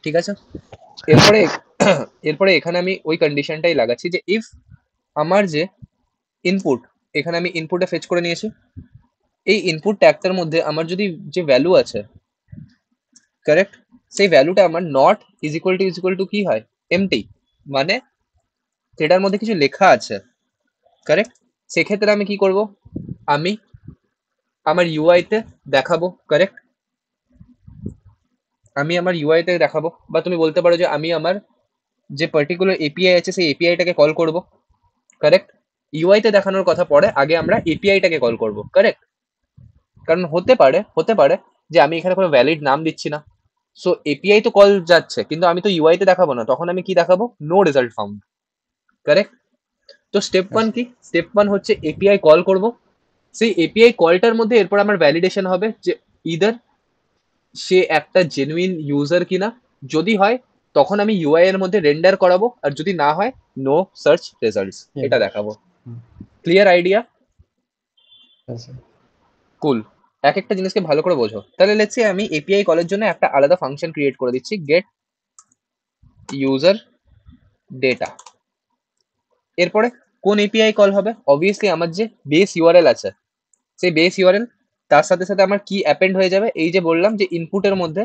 A: ঠিক আছে। এরপরে এরপরে এখানে আমি ওই কন্ডিশনটাই লাগাচ্ছি যে ইফ আমার যে ইনপুট, এখানে আমি ইনপুটে ফেচ করে নিয়েছি, এই ইনপুট ট্যাগটার মধ্যে আমার যদি যে ভ্যালু আছে, কারেক্ট, সেই ভ্যালুটা আমার নট ইজ ইকুয়াল টু কি হয়, এমটি, মানে সেটার মধ্যে কিছু লেখা আছে। কারেক্ট। সেক্ষেত্রে আমি কি করব, আমি আমার ইউআই তে দেখাবো। কারেক্ট। আমি আমার ইউআই তে দেখাবো, বা তুমি বলতে পারো যে আমি আমার যে পার্টিকুলার এপিআই আছে সেই এপিআইটাকে কল করব। কারেক্ট। ইউআই তে দেখানোর কথা পরে, আগে আমরা এপিআইটাকে কল করব। কারেক্ট। কারণ হতে পারে যে আমি এখানে কোনো ভ্যালিড নাম দিচ্ছি না, সো এপিআই তো কল যাচ্ছে কিন্তু আমি তো ইউআই তে দেখাবো না, তখন আমি কি দেখাবো, নো রেজাল্ট ফাউন্ড। কারেক্ট। তো স্টেপ ওয়ান কি, স্টেপ ওয়ান হচ্ছে এপিআই কল করব। সেই এপিআই কলটার মধ্যে এরপর আমার ভ্যালিডেশন হবে যে ইদার সে একটা জেনুইন ইউজার কিনা। যদি হয় তখন আমি ইউআই এর মধ্যে রেন্ডার করাবো, আর যদি না হয় নো সার্চ রেজাল্টস, এটা দেখাবো। Clear idea? কুল। এক একটা জিনিসকে ভালো করে বোঝো। তাহলে লেটস সে আমি এপিআই কলের জন্য একটা আলাদা ফাংশন ক্রিয়েট করে দিচ্ছি, গেট ইউজার ডেটা। এরপরে কোন এপিআই কল হবে? অবভিয়াসলি আমার যে বেস ইউআরএল আছে, সেই বেস ইউআরএল, তার সাথে সাথে আমার কি অ্যাপেন্ড হয়ে যাবে, এই যে বললাম যে ইনপুটের মধ্যে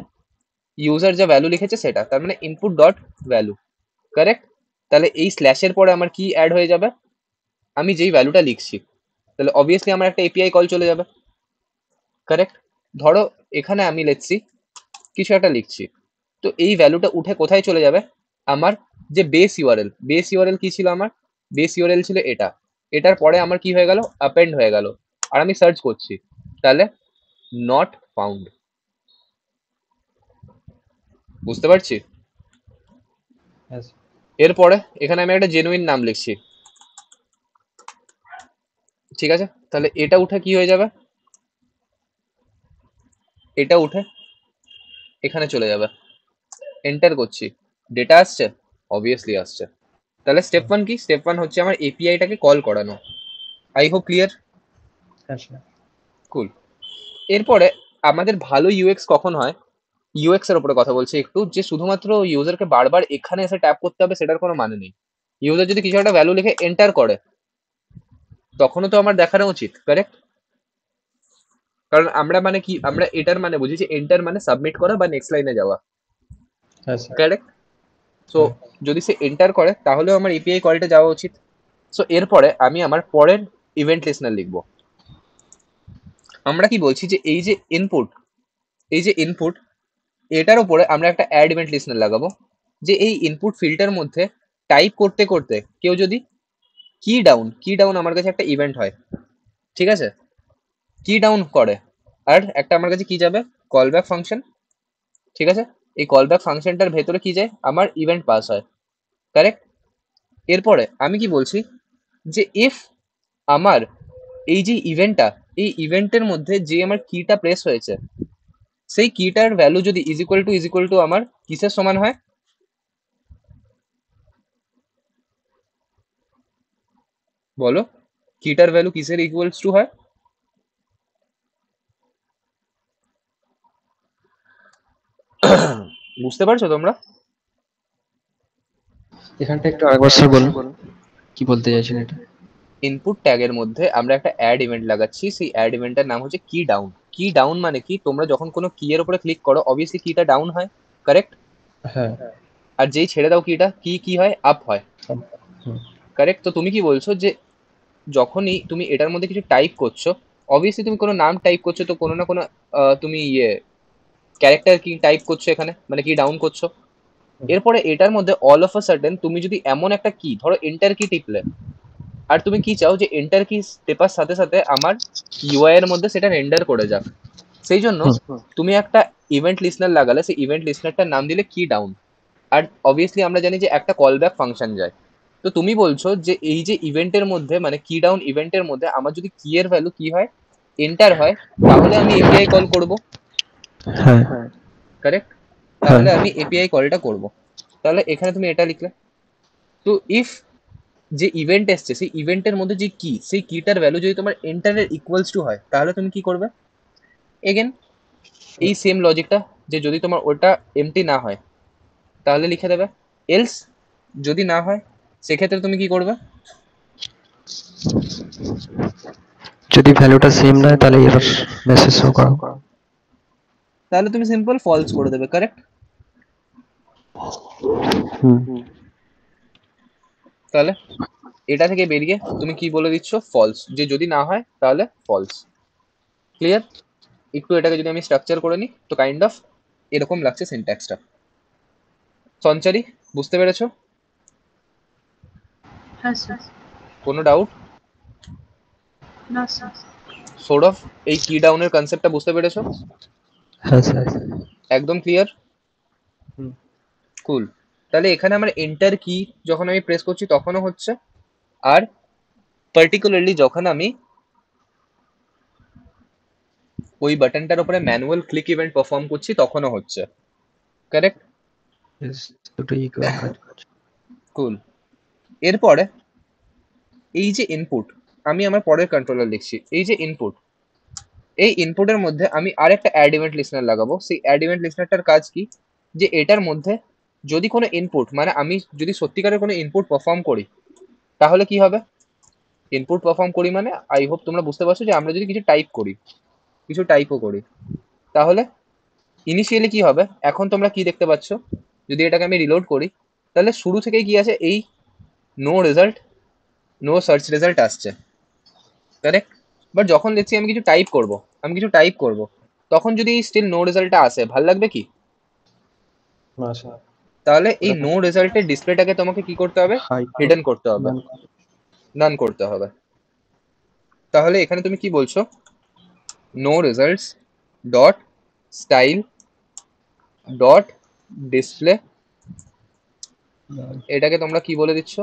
A: ইউজার যা ভ্যালু লিখেছে সেটা, তার মানে ইনপুট ডট ভ্যালু, কারেক্ট। তাহলে এই স্ল্যাশের পরে আমার কি অ্যাড হয়ে যাবে, আমি যেই ভ্যালুটা লিখছি, তাহলে অবভিয়াসলি আমার একটা এপিআই কল চলে যাবে, কারেক্ট। ধরো এখানে আমি লিখছি কিছু একটা লিখছি, তো এই ভ্যালুটা উঠে কোথায় চলে যাবে, আমার যে বেস ইউআরএল কি ছিল, আমার বেস ইউআরএল ছিল এটা, এটার পরে আমার কি হয়ে গেল, অ্যাপেন্ড হয়ে গেল, আর আমি সার্চ করছি, তাহলে নট ফাউন্ড। বুঝতে পারছি?
C: Yes.
A: এরপরে এখানে আমি একটা জেনুইন নাম লিখছি, ঠিক আছে, তাহলে এটা উঠে কি হয়ে যাবে, এটা উঠে এখানে চলে যাবে, এন্টার করছি, ডেটা আসছে, অবভিয়াসলি আসছে। তাহলে স্টেপ ওয়ান কি, স্টেপ ওয়ান হচ্ছে আমার এপিআইটাকে কল করানো। I hope clear.
C: Yes, sir.
A: কুল। এরপরে আমাদের ভালো ইউএক্স কখন হয়, ইউএক্স এর উপরে কথা বলছি একটু, যে শুধুমাত্র ইউজারকে বারবার এখানে এসে ট্যাপ করতে হবে সেটার কোনো মানে নেই। ইউজার যদি কিছু একটা ভ্যালু লিখে এন্টার করে, তখনও তো আমার দেখানো উচিত, কারেক্ট। কারণ আমরা মানে কি, আমরা এটার মানে বুঝি যে এন্টার মানে সাবমিট করা বা নেক্সট লাইনে যাওয়া,
C: Yes, sir.
A: কারেক্ট। সো
C: হ্যাঁ।
A: যদি সে এন্টার করে তাহলেও আমার এপিআই কলটা যাওয়া উচিত। সো এরপরে আমি আমার পরের ইভেন্ট লিসনার লিখবো। আমরা কি বলছি যে এই যে ইনপুট, এটার উপরে আমরা একটা অ্যাড ইভেন্ট লিসনার লাগাবো, যে এই ইনপুট ফিল্টার মধ্যে টাইপ করতে করতে কেউ যদি কি ডাউন আমার কাছে একটা ইভেন্ট হয়, ঠিক আছে, কি ডাউন করে, আর একটা আমার কাছে কি যাবে, কল ব্যাক ফাংশন, ঠিক আছে। এই কল ব্যাক ফাংশনটার ভেতরে কি যায়, আমার ইভেন্ট পাস হয়, কারেক্ট। এরপরে আমি কি বলছি, যে ইফ আমার এই যে ইভেন্টটা, এই ইভেন্টের মধ্যে যে আমার কিটা প্রেস হয়েছে, সেই কিটার ভ্যালু যদি ইজ ইকুয়াল টু আমার কিসের সমান হয়, বলো, কিটার ভ্যালু কিসের ইকুয়ালস টু হয়, বুঝতে পারছো তোমরা?
C: এখানটা একটু আরেকবার স্যার বলুন, কি বলতে চাইছেন এটা?
A: ইনপুট ট্যাগের মধ্যে আমরা একটা অ্যাড ইভেন্ট লাগাচ্ছি, সেই অ্যাড ইভেন্টের নাম হচ্ছে কি ডাউন। কি ডাউন মানে কি, তোমরা যখন কোনো কি এর উপরে ক্লিক করো অবভিয়াসলি কিটা ডাউন হয়, কারেক্ট।
C: হ্যাঁ।
A: আর যেই ছেড়ে দাও কিটা, কি কি হয়, আপ হয়,
C: হুম।
A: কারেক্ট। তো তুমি কি বলছো, যে যখনই তুমি এটার মধ্যে কিছু টাইপ করছো, অবভিয়াসলি তুমি কোনো নাম টাইপ করছো, তো কোনো না কোনো তুমি ক্যারেক্টার কি টাইপ করছো এখানে, মানে কি ডাউন করছো। এরপরে এটার মধ্যে অল অফ আ সাডেন তুমি যদি এমন একটা কি, ধরো এন্টার কি টিপলে, আর তুমি কি চাও যে এন্টার কি টেপার সাথে সাথে আমার ইউআই এর মধ্যে সেটা রেন্ডার করে যাক, সেই জন্য তুমি একটা ইভেন্ট লিসনার লাগালে, সেই ইভেন্ট লিসনারটার নাম দিলে কি ডাউন। আর অবভিয়াসলি আমরা জানি যে একটা কল ব্যাক ফাংশন যায়। তো তুমি বলছো যে এই যে ইভেন্টের মধ্যে, মানে কি ডাউন ইভেন্টের মধ্যে আমার যদি কি এর ভ্যালু কি হয়, এন্টার হয়, তাহলে আমি এপিআই কল করব,
C: হ্যাঁ।
A: কারেক্ট।
C: হ্যাঁ।
A: তাহলে আমি এপিআই কলটা করব। তাহলে এখানে তুমি এটা লিখলে, তো ইফ যে ইভেন্ট এসছে সেই ইভেন্টের মধ্যে যে কি, সেই কিটার ভ্যালু যদি তোমার এন্টারের ইকুয়ালস টু হয়, তাহলে তুমি কি করবে, এগেন এই সেম লজিকটা, যে যদি তোমার ওটা এমটি না হয় তাহলে লিখে দেবে, এলস যদি না হয় সেক্ষেত্রে তুমি কি করবে,
C: যদি ভ্যালুটা সেম না হয় তাহলে এরর মেসেজ শো করো।
A: তাহলে তুমি সিম্পল ফলস করে দেবে, কারেক্ট।
C: হুম।
A: তাহলে এটা থেকে বেরিয়ে তুমি কি বলে দিচ্ছ, ফলস, যে যদি না হয় তাহলে ফলস। ক্লিয়ার? একটু এটাকে যদি আমি স্ট্রাকচার করে নিই, তো কাইন্ড অফ এরকম লাগছে সিনট্যাক্সটা। সঞ্চারী, বুঝতে পেরেছো?
B: হ্যাঁ স্যার।
A: কোনো ডাউট?
B: না স্যার।
A: সৌরভ, এই কি ডাউনের কনসেপ্টটা বুঝতে পেরেছো?
C: হ্যাঁ স্যার।
A: একদম ক্লিয়ার?
C: হুম।
A: কুল। তাহলে এখানে আমার এন্টার কি যখন আমি প্রেস করছি তখনও হচ্ছে, আর পার্টিকুলারলি যখন আমি ওই বাটনটার উপরে ম্যানুয়াল ক্লিক ইভেন্ট পারফর্ম করছি তখনও হচ্ছে, কারেক্ট।
C: Yes, দুটোই ইকুয়াল কাজ করছে।
A: কুল। এরপরে এই যে ইনপুট, আমি আমার পরের কন্ট্রোলার লিখছি, এই যে ইনপুট, এই ইনপুটের মধ্যে আমি আরেকটা অ্যাড ইভেন্ট লিসনার লাগাবো। সেই অ্যাড ইভেন্ট লিসনারটার কাজ কি, যে এটার মধ্যে যদি কোনো ইনপুট, মানে আমি যদি সত্যিকারের কোনো ইনপুট পারফর্ম করি, তাহলে কি হবে, ইনপুট পারফর্ম করি মানে আই হোপ তোমরা বুঝতে পারছো যে আমরা যদি কিছু টাইপ করি, কিছু টাইপও করি, তাহলে ইনিশিয়ালি কি হবে, এখন তোমরা কি দেখতে পাচ্ছ, যদি এটাকে আমি রিলোড করি, তাহলে শুরু থেকেই কি আছে, এই no result, no search result আসছে, কারেক্ট? বাট যখন দেখছি আমি কিছু টাইপ করব, তখন যদি স্টিল নো রেজাল্টটা আসে, ভাল লাগবে কি?
D: আচ্ছা,
A: তাহলে এই
D: ওটাকে
A: নো রেজাল্টের ডিসপ্লেটাকে তোমাকে কি করতে হবে,
D: হাই
A: হিডেন করতে হবে,
D: নান
A: নান করতে হবে। তাহলে এখানে তুমি কি বলছো, no results dot style dot display, এটাকে তোমরা কি বলে দিচ্ছ,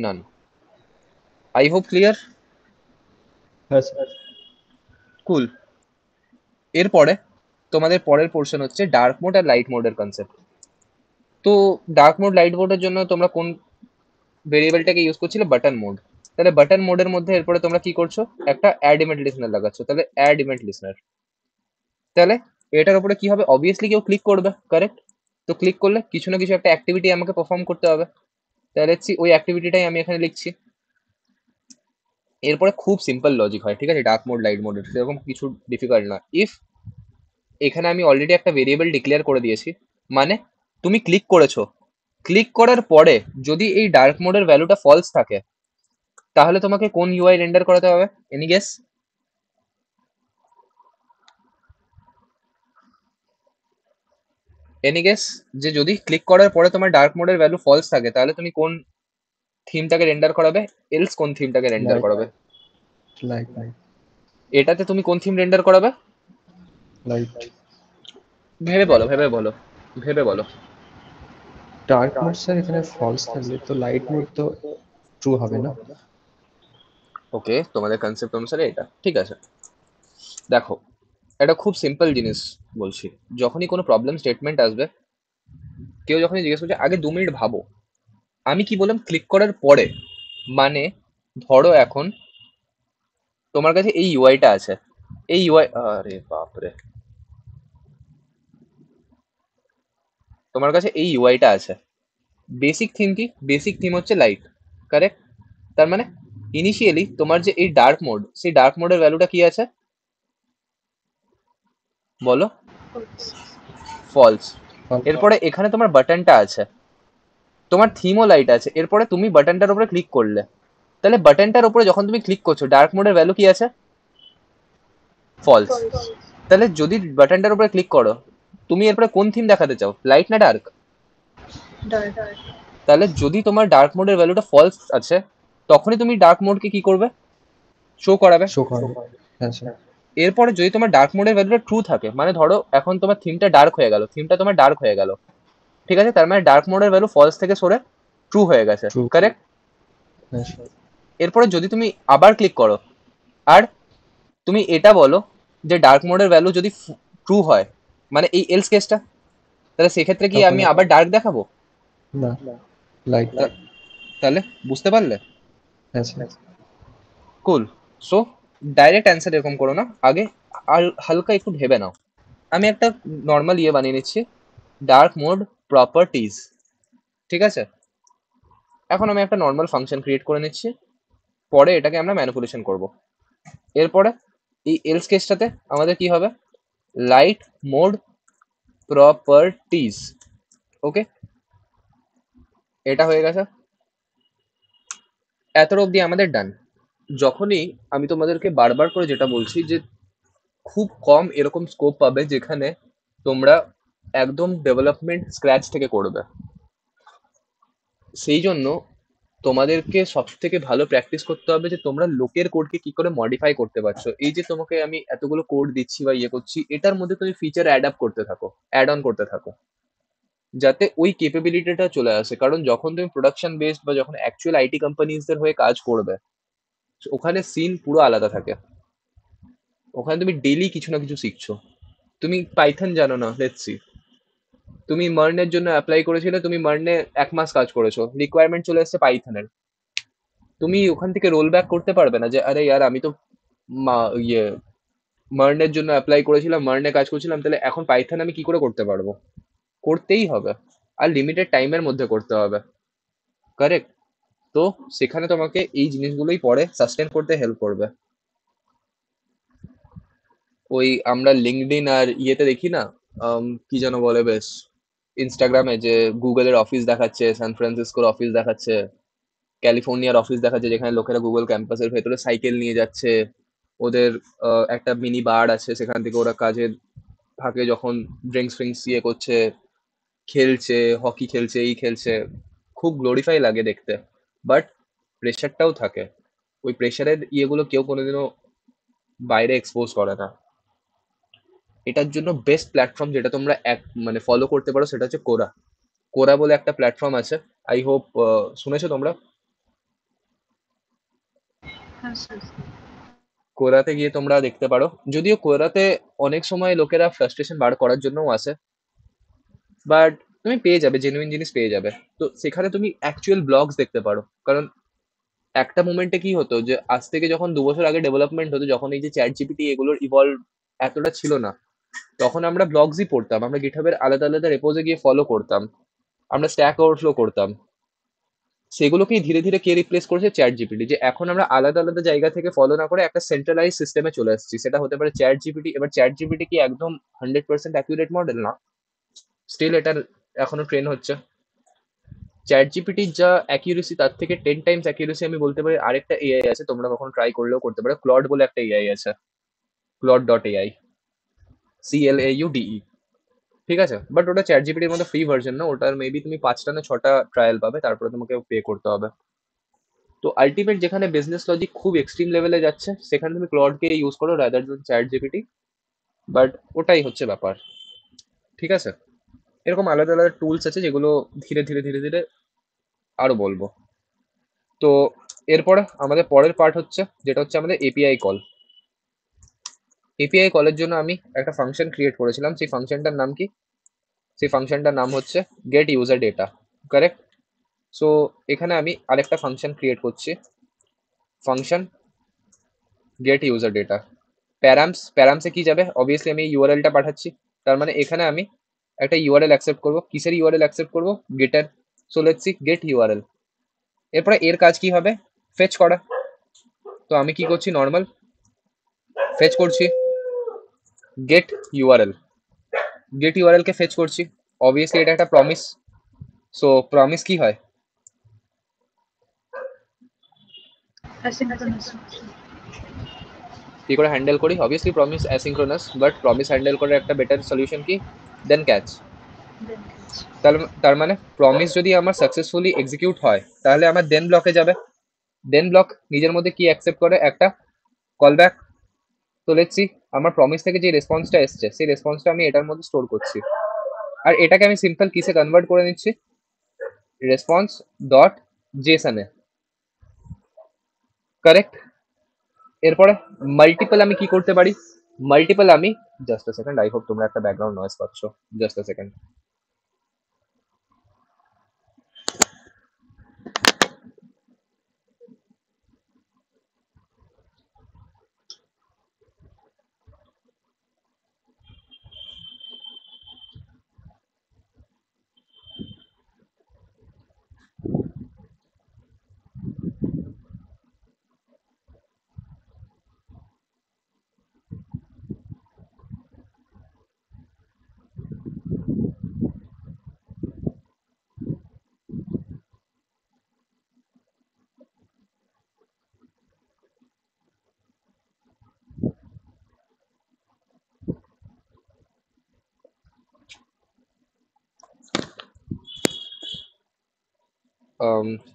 A: নান। I hope clear.
D: হ্যাঁ স্যার।
A: কুল। এরপরে তোমাদের পরের পোর্শন হচ্ছে ডার্ক মোড আর লাইট মোডের কনসেপ্ট। তো ডার্ক মোড লাইট মোডের জন্য তোমরা কোন ভেরিয়েবলটাকে ইউজ করছিলে, বাটন মোড। তাহলে বাটন মোডের মধ্যে এরপরে তোমরা কি করছো, একটা অ্যাড ইভেন্ট লিসনার লাগাচ্ছ, তাহলে অ্যাড ইভেন্ট লিসনার। তাহলে এটার উপরে কি হবে, অবভিয়াসলি কেউ ক্লিক করবে, কারেক্ট? তো ক্লিক করলে কিছু না কিছু একটা অ্যাক্টিভিটি আমাকে পারফর্ম করতে হবে, তাহলে ওই অ্যাক্টিভিটিটাই আমি এখানে লিখছি। এরপরে খুব সিম্পল লজিক হয়, ঠিক আছে, ডার্ক মোড লাইট মোডের সেরকম কিছু ডিফিকাল্ট না। ইফ এখানে আমি অলরেডি একটা ভেরিয়েবল ডিক্লেয়ার করে দিয়েছি, মানে তুমি ক্লিক করেছো, ক্লিক করার পরে যদি এই ডার্ক মোডের ভ্যালুটা ফলস থাকে, তাহলে তোমাকে কোন ইউআই রেন্ডার করাতে হবে, এনি গেস? এনি গেস, যে যদি ক্লিক করার পরে তোমার ডার্ক মোডের ভ্যালু ফলস থাকে, তাহলে তুমি কোন থিমটাকে রেন্ডার করাবে, এলস কোন থিমটাকে রেন্ডার
D: লাইট
A: করাবে?
D: লাইট লাইট
A: এটাতে তুমি কোন থিম রেন্ডার করাবে?
D: লাইট
A: ভেবে বলো, ভেবে বলো, ভেবে বলো।
D: ডার্ক মোড স্যার এখানে ফলস থাকলে তো লাইট মোড তো ট্রু হবে না?
A: ওকে, তোমাদের কনসেপ্ট অনুসারে এটা ঠিক আছে। দেখো, এটা খুব সিম্পল জিনিস বলছি, যখনই কোনো প্রবলেম স্টেটমেন্ট আসবে, কেউ যখনই জিজ্ঞেস করছে, আগে 2 মিনিট ভাবো, আমি কি বললাম ক্লিক করার পরে, মানে ধরো এখন তোমার কাছে এই ইউআইটা আছে, এই ইউআই, আরে বাপরে, তোমার কাছে এই ইউআইটা আছে, বেসিক থিম কি, বেসিক থিম হচ্ছে লাইট, কারেক্ট? তার মানে ইনিশিয়ালি তোমার যে এই ডার্ক মোড, সেই ডার্ক মোডের ভ্যালুটা কি আছে, বলো? ফলস। এরপরে এখানে তোমার বাটনটা আছে, তোমার থিমও লাইট আছে, এরপরে তুমি বাটনটার উপরে ক্লিক করলে, তাহলে বাটনটার উপরে যখন তুমি ক্লিক করছো, ডার্ক মোডের ভ্যালু কি আছে, ফলস। তাহলে যদি বাটনটার উপরে ক্লিক করো, তুমি এরপরে কোন থিম দেখাতে চাও, লাইট না ডার্ক?
B: ডার্ক।
A: তাহলে যদি তোমার ডার্ক মোডের ভ্যালুটা ফলস আছে, তখনই তুমি ডার্ক মোডকে কি করবে, শো করাবে।
D: শো করবে। হ্যাঁ স্যার।
A: এরপরে যদি তোমার ডার্ক মোডের ভ্যালুটা ট্রু থাকে, মানে ধরো এখন তোমার থিমটা ডার্ক হয়ে গেল, থিমটা তোমার ডার্ক হয়ে গেল, ঠিক আছে, তার মানে ডার্ক মোডের ভ্যালু ফলস থেকে সরে ট্রু হয়ে গেছে,
D: ট্রু।
A: কারেক্ট?
D: হ্যাঁ স্যার।
A: এরপরে যদি তুমি আবার ক্লিক করো, আর তুমি এটা বলো যে ডার্ক মোডের ভ্যালু যদি ট্রু হয়, মানে এই এলস কেসটা, তাহলে সেক্ষেত্রে কি
D: তখন
A: আমি আবার ডার্ক দেখাবো?
D: না, লাইট।
A: তাহলে বুঝতে পারলে?
D: হ্যাঁ স্যার।
A: কুল। সো ডাইরেক্ট অ্যান্সার এরকম করো না, আগে আর হালকা একটু ভেবে নাও। আমি একটা নর্মাল ইয়ে বানিয়ে নিচ্ছি, ডার্ক মোড প্রপার্টিজ, ঠিক আছে? এখন আমি একটা নর্মাল ফাংশন ক্রিয়েট করে নিচ্ছি, পরে এটাকে আমরা ম্যানিপুলেশন করব। এরপরে এই এলস কেসটাতে আমাদের কি হবে, লাইট মোড প্রপার্টিজ, ওকে, এটা হয়ে গেছে, এতটা অবধি আমাদের ডান। যখনই আমি তোমাদেরকে বারবার করে যেটা বলছি, যে খুব কম এরকম স্কোপ পাবে যেখানে তোমরা একদম ডেভেলপমেন্ট স্ক্র্যাচ থেকে করবে, সেই জন্য তোমাদেরকে সব থেকে ভালো প্র্যাকটিস করতে হবে যে তোমরা লোকের কোডকে কি করে মডিফাই করতে পারছো। এই যে তোমাকে আমি এতগুলো কোড দিচ্ছি বা ইয়ে করছি, এটার মধ্যে তুমি ফিচার অ্যাড আপ করতে থাকো, অ্যাড অন করতে থাকো, যাতে ওই কেপেবিলিটিটা চলে আসে। কারণ যখন তুমি প্রোডাকশন বেসড বা যখন অ্যাকচুয়াল আইটি কোম্পানিজদের হয়ে কাজ করবে, ওখানে সিন পুরো আলাদা থাকে, ওখানে তুমি ডেইলি কিছু না কিছু শিখছো। তুমি পাইথন জানো না, লেটস সি, তুমি মার্নের জন্য অ্যাপ্লাই করেছিলে, তুমি মার্নে 1 মাস কাজ করেছো, রিকোয়ারমেন্ট চলে এসেছে পাইথনের, তুমি ওখান থেকে রোল ব্যাক করতে পারবে না যে আরে ইয়ার আমি তো ইয়ে মার্নের জন্য অ্যাপ্লাই করেছিলাম, মার্নে কাজ করছিলাম, তাহলে এখন পাইথন আমি কি করে করতে পারবো? করতেই হবে, আর লিমিটেড টাইমের মধ্যে করতে হবে, কারেক্ট? তো সেখানে তোমাকে এই জিনিসগুলোই পরে সাস্টেন করতে হেল্প করবে। ওই আমরা লিঙ্কডইন আর ইয়েতে দেখি না, কি যেন বলে বেশ, ইনস্টাগ্রামে যে গুগলের অফিস দেখাচ্ছে, সান ফ্রান্সিসকোর অফিস দেখাচ্ছে, ক্যালিফোর্নিয়ার অফিস দেখাচ্ছে, যেখানে লোকেরা গুগল ক্যাম্পাসের ভেতরে সাইকেল নিয়ে যাচ্ছে। ওদের একটা মিনি বার আছে, সেখান থেকে ওরা কাজের ফাঁকে যখন ড্রিঙ্কস ফ্রিঙ্কস ইয়ে করছে, খেলছে, হকি খেলছে, এই খেলছে, খুব গ্লোরিফাই লাগে দেখতে। বাট প্রেশারটাও থাকে। ওই প্রেশারের ইয়েগুলো কেউ কোনোদিনও বাইরে এক্সপোজ করে না। এটার জন্য বেস্ট প্ল্যাটফর্ম যেটা তোমরা মানে ফলো করতে পারো সেটা হচ্ছে কোরা। কোরা বলে একটা প্ল্যাটফর্ম আছে, আই হোপ শুনেছো তোমরা।
B: হ্যাঁ স্যার।
A: কোরাতে গিয়ে তোমরা দেখতে পারো, যদিও কোরাতে অনেক সময় লোকেরা ফ্রাস্ট্রেশন বার করার জন্যও আসে, বাট তুমি পেয়ে যাবে, জেনুইন জিনিস পেয়ে যাবে। তো সেখানে তুমি অ্যাকচুয়াল ব্লগস দেখতে পারো, কারণ একটা মোমেন্টে কি হতো যে আজ থেকে যখন 2 বছর আগে ডেভেলপমেন্ট হতো, যখন এই যে চ্যাট জিপিটি এগুলোর ইভলভ এতটা ছিল না, তখন আমরা ব্লগসই পড়তাম, আমরা গিটহাবের আলাদা আলাদা রেপোজে গিয়ে ফলো করতাম, আমরা স্ট্যাক ওভারফ্লো করতাম। সেগুলোকেই ধীরে ধীরে কে রিপ্লেস করেছে? Chat GPT. যে এখন আমরা আলাদা আলাদা জায়গা থেকে ফলো না করে একটা সেন্ট্রালাইজ সিস্টেমে চলে আসছি, সেটা হতে পারে চ্যাট জিপিটি। এবার চ্যাট জিপিটি কি একদম 100% অ্যাকুরেট মডেল? না, স্টিল এটার এখনো ট্রেন হচ্ছে। চ্যাট জিপিটির যা অ্যাকিউরেসি, তার থেকে 10 টাইমস অ্যাকিউরেসি আমি বলতে পারি আরেকটা এআই আছে, তোমরা কখন ট্রাই করলেও করতে পারো, ক্লড বলে একটা এআই আছে, claude.ai, CLAUDE। ঠিক আছে, বাট ওটা চ্যাট জিপিটির মতো ফ্রি ভার্সন না, ওটার মেবি তুমি 5টা না 6টা ট্রায়াল পাবে, তারপরে তোমাকে পে করতে হবে। তো আলটিমেট যেখানে বিজনেস লজিক খুব এক্সট্রিম লেভেলে যাচ্ছে, সেখানে তুমি ক্লডকে ইউজ করো rather than chat GPT. But ওটাই হচ্ছে ব্যাপার। ঠিক আছে, এরকম আলাদা আলাদা টুলস আছে যেগুলো ধীরে ধীরে ধীরে ধীরে আরো বলবো। তো এরপরে আমাদের পরের পার্ট হচ্ছে, যেটা হচ্ছে আমাদের এপিআই কল। এপিআই কলের জন্য আমি একটা ফাংশন ক্রিয়েট করেছিলাম। সেই ফাংশনটার নাম কি? সেই ফাংশনটার নাম হচ্ছে get user data. Correct. So এখানে আমি আরেকটা ফাংশন ক্রিয়েট করছি, ফাংশন গেট ইউজার ডেটা। প্যারামসে কি যাবে? অবভিয়াসলি আমি ইউআরএলটা পাঠাচ্ছি, তার মানে এখানে আমি একটা ইউআরএল অ্যাকসেপ্ট করবো। কিসের ইউআরএল অ্যাকসেপ্ট করবো? Getter. So let's see get URL. এরপরে এর কাজ কি হবে? ফেচ করা। তো আমি কি করছি? নর্মাল ফেচ করছি গেট ইউআরএল। গেট ইউআরএল কে ফেচ করছি। অবভিয়াসলি এটা একটা প্রমিস। সো প্রমিস কি হয়?
B: অ্যাসিঙ্ক্রোনাস।
A: কি করে হ্যান্ডেল করি? Obviously promise asynchronous, but promise handle করার একটা বেটার সলিউশন কি? দেন ক্যাচ।
B: দেন ক্যাচ।
A: তার মানে প্রমিস যদি আমার সাকসেসফুলি এক্সিকিউট হয়, তাহলে আমার দেন ব্লকে যাবে। দেন ব্লক নিজের মধ্যে কি অ্যাকসেপ্ট করে? একটা কল ব্যাক। তো লেটস সি, আমার প্রমিস থেকে যে রেসপন্সটা এসছে, সেই রেসপন্সটা আমি এটার মধ্যে স্টোর করছি। আর এটাকে আমি সিম্পল কিসে কনভার্ট করে নিচ্ছি? রেসপন্স ডট জেসনে। কারেক্ট। এরপরে মাল্টিপল আমি কি করতে পারি? মাল্টিপল আমি, just a second, I hope তোমরা একটা ব্যাকগ্রাউন্ড নয়েজ পাচ্ছ, just a second.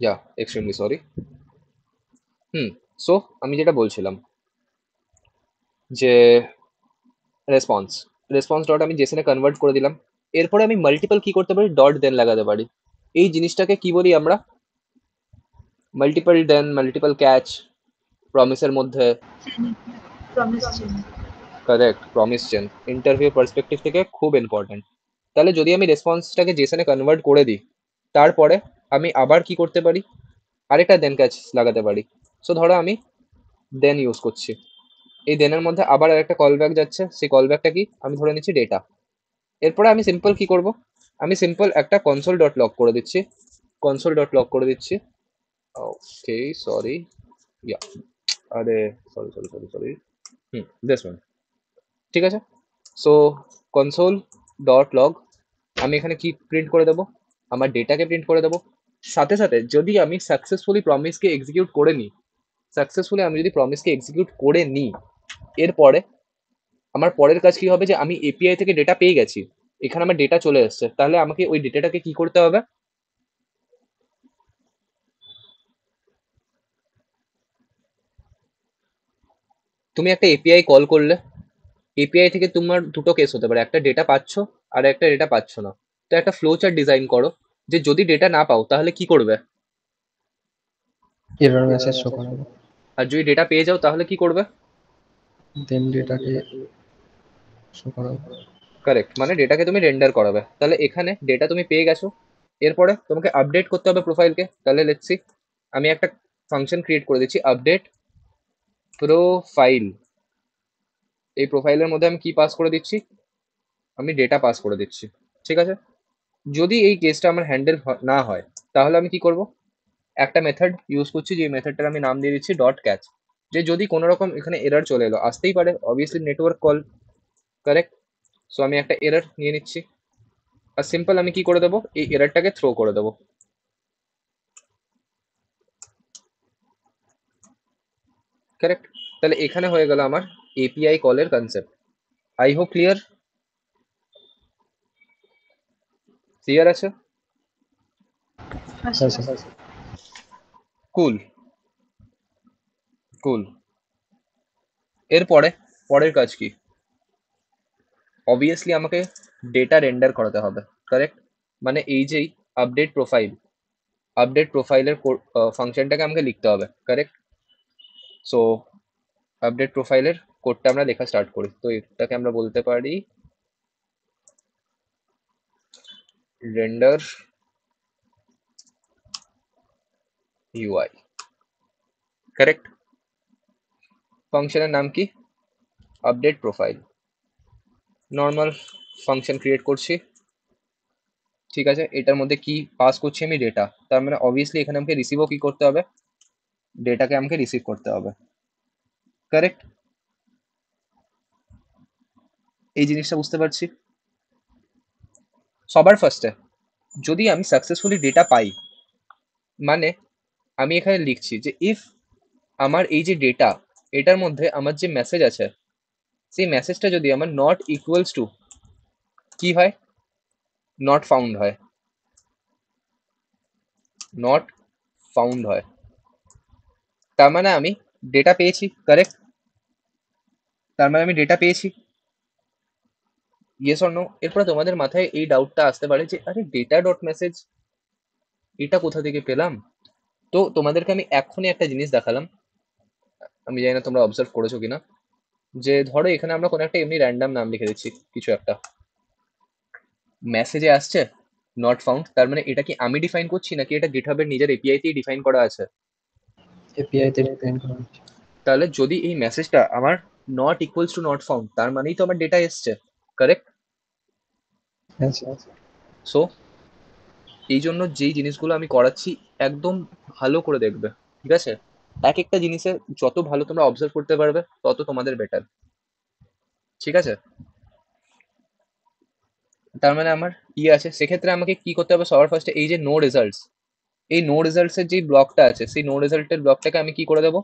A: Yeah, extremely sorry. Hmm. So আমি যেটা বলছিলাম যে রেসপন্স, রেসপন্স ডট আমি জেসনে কনভার্ট করে দিলাম। এরপরে আমি মাল্টিপল কি করতে পারি? ডট দেন লাগাতে পারি। এই জিনিসটাকে কি বলি আমরা? মাল্টিপল দেন, মাল্টিপল ক্যাচ, প্রমিসের মধ্যে।
B: Promise chain.
A: Correct, promise chain interview perspective থেকে খুব ইম্পর্টেন্ট। তাহলে যদি আমি রেসপন্সটাকে জেসনে কনভার্ট করে দিই, তারপরে আমি আবার কি করতে পারি? আরেকটা দেন ক্যাচ লাগাতে পারি। সো ধরো আমি দেন ইউজ করছি, এই দেনের মধ্যে আবার আরেকটা কল ব্যাক যাচ্ছে, সেই কল ব্যাকটা কি? আমি ধরে নিচ্ছি ডেটা। এরপরে আমি সিম্পল কি করব? আমি সিম্পল একটা কনসোল ডট লগ করে দিচ্ছি, কনসোল ডট লগ করে দিচ্ছি। ওকে, সরি, ইয়া, আরে sorry sorry sorry sorry, this one. ঠিক আছে। সো কনসোল ডট লগ, আমি এখানে কি প্রিন্ট করে দেবো, আমার ডেটাকে প্রিন্ট করে দেবো। সাথে সাথে যদি আমি সাকসেসফুলি প্রমিসকে এক্সিকিউট করে নিই, এরপরে আমার পরের কাজ কি হবে, যে আমি এপিআই থেকে ডেটা পেয়ে গেছি, এখানে আমার ডেটা চলে এসছে, তাহলে আমাকে ওই ডেটাটাকে কি করতে হবে, তুমি একটা এপিআই কল করলে, এপিআই থেকে তোমার দুটো কেস হতে পারে, একটা ডেটা পাচ্ছ আর একটা ডেটা পাচ্ছ না। তো একটা ফ্লো চার্ট ডিজাইন করো, যে যদি ডেটা না পাও তাহলে কি করবে,
D: এরর মেসেজ শো করাবো,
A: আর যদি ডেটা পেয়ে যাও তাহলে কি করবে।
D: দেন ডেটাকে শো করাবো।
A: কারেক্ট, মানে ডেটাকে তুমি রেন্ডার করাবে। তাহলে এখানে ডেটা তুমি পেয়ে গেছো, এরপরে তোমাকে আপডেট করতে হবে প্রোফাইলকে। তাহলে লেটস সি, আমি একটা ফাংশন ক্রিয়েট করে দিচ্ছি, আপডেট প্রোফাইল। এই প্রোফাইলের মধ্যে আমি কি পাস করে দিচ্ছি, আমি ডেটা পাস করে দিচ্ছি। ঠিক আছে, যদি এই কেসটা আমার হ্যান্ডেল না হয়, তাহলে আমি কি করব, একটা মেথড ইউজ করছি, যে মেথডটার আমি নাম দিয়ে দিচ্ছি ডট ক্যাচ। যে যদি কোনো রকম এখানে এরর চলে এলো, আসতেই পারে, obviously network call, correct. So আমি একটা এরর নিয়ে নিচ্ছি, আর সিম্পল আমি কি করে দেবো, এই এররটাকে থ্রো করে দেবো। কারেক্ট, তাহলে এখানে হয়ে গেল আমার এপিআই কলের concept. I hope clear, clear আছে?
B: Yes,
D: হ্যাঁ
B: sir.
D: স্যার।
A: কুল, কুল। এরপরে পরের কাজ কি, অবভিয়াসলি আমাকে ডেটা রেন্ডার করাতে হবে, কারেক্ট। মানে এই যেই আপডেট প্রোফাইলের ফাংশনটাকে আমাকে লিখতে হবে, কারেক্ট। সো আপডেট প্রোফাইলের কোডটা আমরা লেখা স্টার্ট করি। তো এটাকে আমরা বলতে পারি রেন্ডার ইউআই, কারেক্ট। ফাংশনের নাম কি, update profile. Normal function create করছি, ঠিক আছে। এটার মধ্যে কি পাস করছি আমি, ডেটা। তার মানে অবভিয়াসলি এখানে আমাকে রিসিভও কি করতে হবে, ডেটাকে আমাকে রিসিভ করতে হবে, কারেক্ট। এই জিনিসটা বুঝতে পারছি। সবার ফার্স্টে যদি আমি সাকসেসফুলি ডেটা পাই, মানে আমি এখানে লিখছি যে ইফ আমার এই যে ডেটা, এটার মধ্যে আমার যে মেসেজ আছে, সেই মেসেজটা যদি আমার নট ইকুয়ালস টু কি হয়, নট ফাউন্ড হয়, নট ফাউন্ড হয়, তার মানে আমি ডেটা পেয়েছি, কারেক্ট। তার মানে আমি ডেটা পেয়েছি, ইয়েস অর নো। এরপরে তোমাদের মাথায় এই ডাউটটা আসতে পারে যে আরে ডেটা ডট মেসেজ এটা কোথা থেকে পেলাম। তো তোমাদেরকে আমি এখনই একটা জিনিস দেখালাম, আমি জানি না তোমরা অবজার্ভ করেছো কিনা, যে ধরো এখানে আমরা কোনো একটা এমনি র্যান্ডম নাম লিখে দিচ্ছি, কিছু একটা মেসেজে আসছে নট ফাউন্ড, তার মানে এটা কি আমি ডিফাইন করছি নাকি এটা গিটহাবের নিজের এপিআই তেই ডিফাইন করা আছে।
D: এপিআই তে ডিপেন্ড করা হচ্ছে।
A: তাহলে যদি এই মেসেজটা আমার not equals to not found, তার মানেই তো আমার ডেটা এসছে, কারেক্ট।
D: হ্যাঁ স্যার।
A: সো এই জন্য যেই জিনিসগুলো আমি করাচ্ছি একদম ভালো করে দেখবে, ঠিক আছে। এক একটা জিনিসে যত ভালো তোমরা অবজার্ভ করতে পারবে তত তোমাদের বেটার, ঠিক আছে। তার মানে আমার আছে, সেক্ষেত্রে আমাকে কি করতে হবে, সবার ফার্স্টে এই যে নো রেজাল্টস, এই নো রেজাল্টস এর যে ব্লকটা আছে, সেই নো রেজাল্টের ব্লকটাকে আমি কি করে দেবো,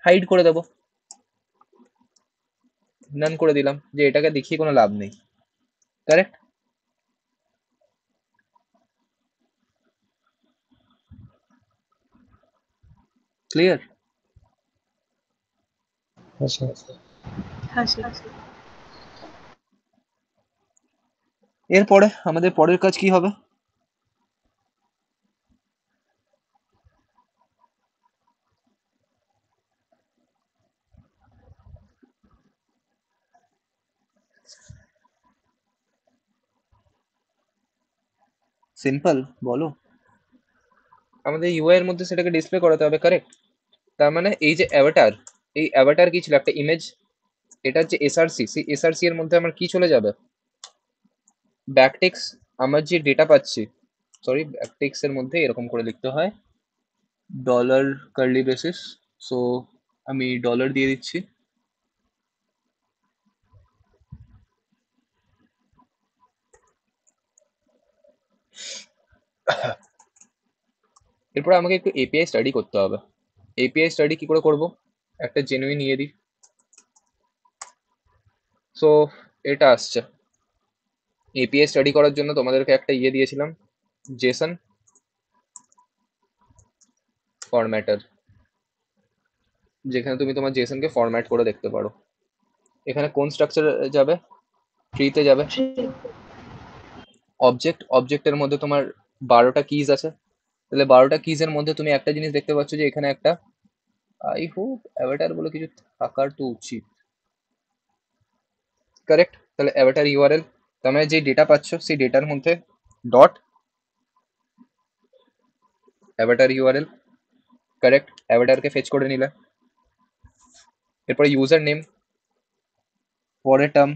A: হাইড করে দেবো, নান করে দিলাম, যে এটাকে দেখিয়ে কোনো লাভ নেই, কারেক্ট। ক্লিয়ার?
D: হ্যাঁ স্যার।
B: Yes, sir.
A: এরপরে আমাদের পরের কাজ কি হবে, সিম্পল বলো, আমাদের ইউআই এর মধ্যে সেটাকে ডিসপ্লে করাতে হবে, কারেক্ট। তার মানে এই যে অ্যাভাটার, এই অ্যাভাটার কি ছিল, একটা ইমেজ, এটা হচ্ছে এসআরসি, সেই এসআরসি এর মধ্যে আমার কি চলে যাবে, ব্যাকটেক্স, আমার যে ডেটা পাচ্ছি, সরি ব্যাকটেক্স এর মধ্যে এরকম করে লিখতে হয়, ডলার কার্লি বেসিস। সো আমি ডলার দিয়ে দিচ্ছি, এরপরে আমাকে একটু এপিআই স্টাডি করতে হবে। এপিআই স্টাডি কি করে করব? একটা জেনুইন নিয়ে দিই। সো এটা আসছে। এপিআই স্টাডি করার জন্য তোমাদেরকে একটা দিয়েছিলাম, জেসন ফরম্যাটার, যেখানে তুমি তোমার জেসনকে ফরম্যাট করে দেখতে পারো। এখানে কোন স্ট্রাকচার যাবে? ট্রিতে যাবে। অবজেক্টের মধ্যে তোমার 12টা কিজ আছে। তাহলে 12টা কিজের মধ্যে তুমি একটা জিনিস দেখতে পাচ্ছ যে এখানে একটা আই হোপ অ্যাভাটার বলে কিছু থাকার তো উচিত। কারেক্ট। তাহলে অ্যাভাটার ইউআরএল, তোমরা যে ডেটা পাচ্ছ সেই ডেটার মধ্যে ডট অ্যাভাটার ইউআরএল। কারেক্ট। অ্যাভাটারকে ফেচ করে নিলে। এরপরে ইউজার নেম, পরের টার্ম।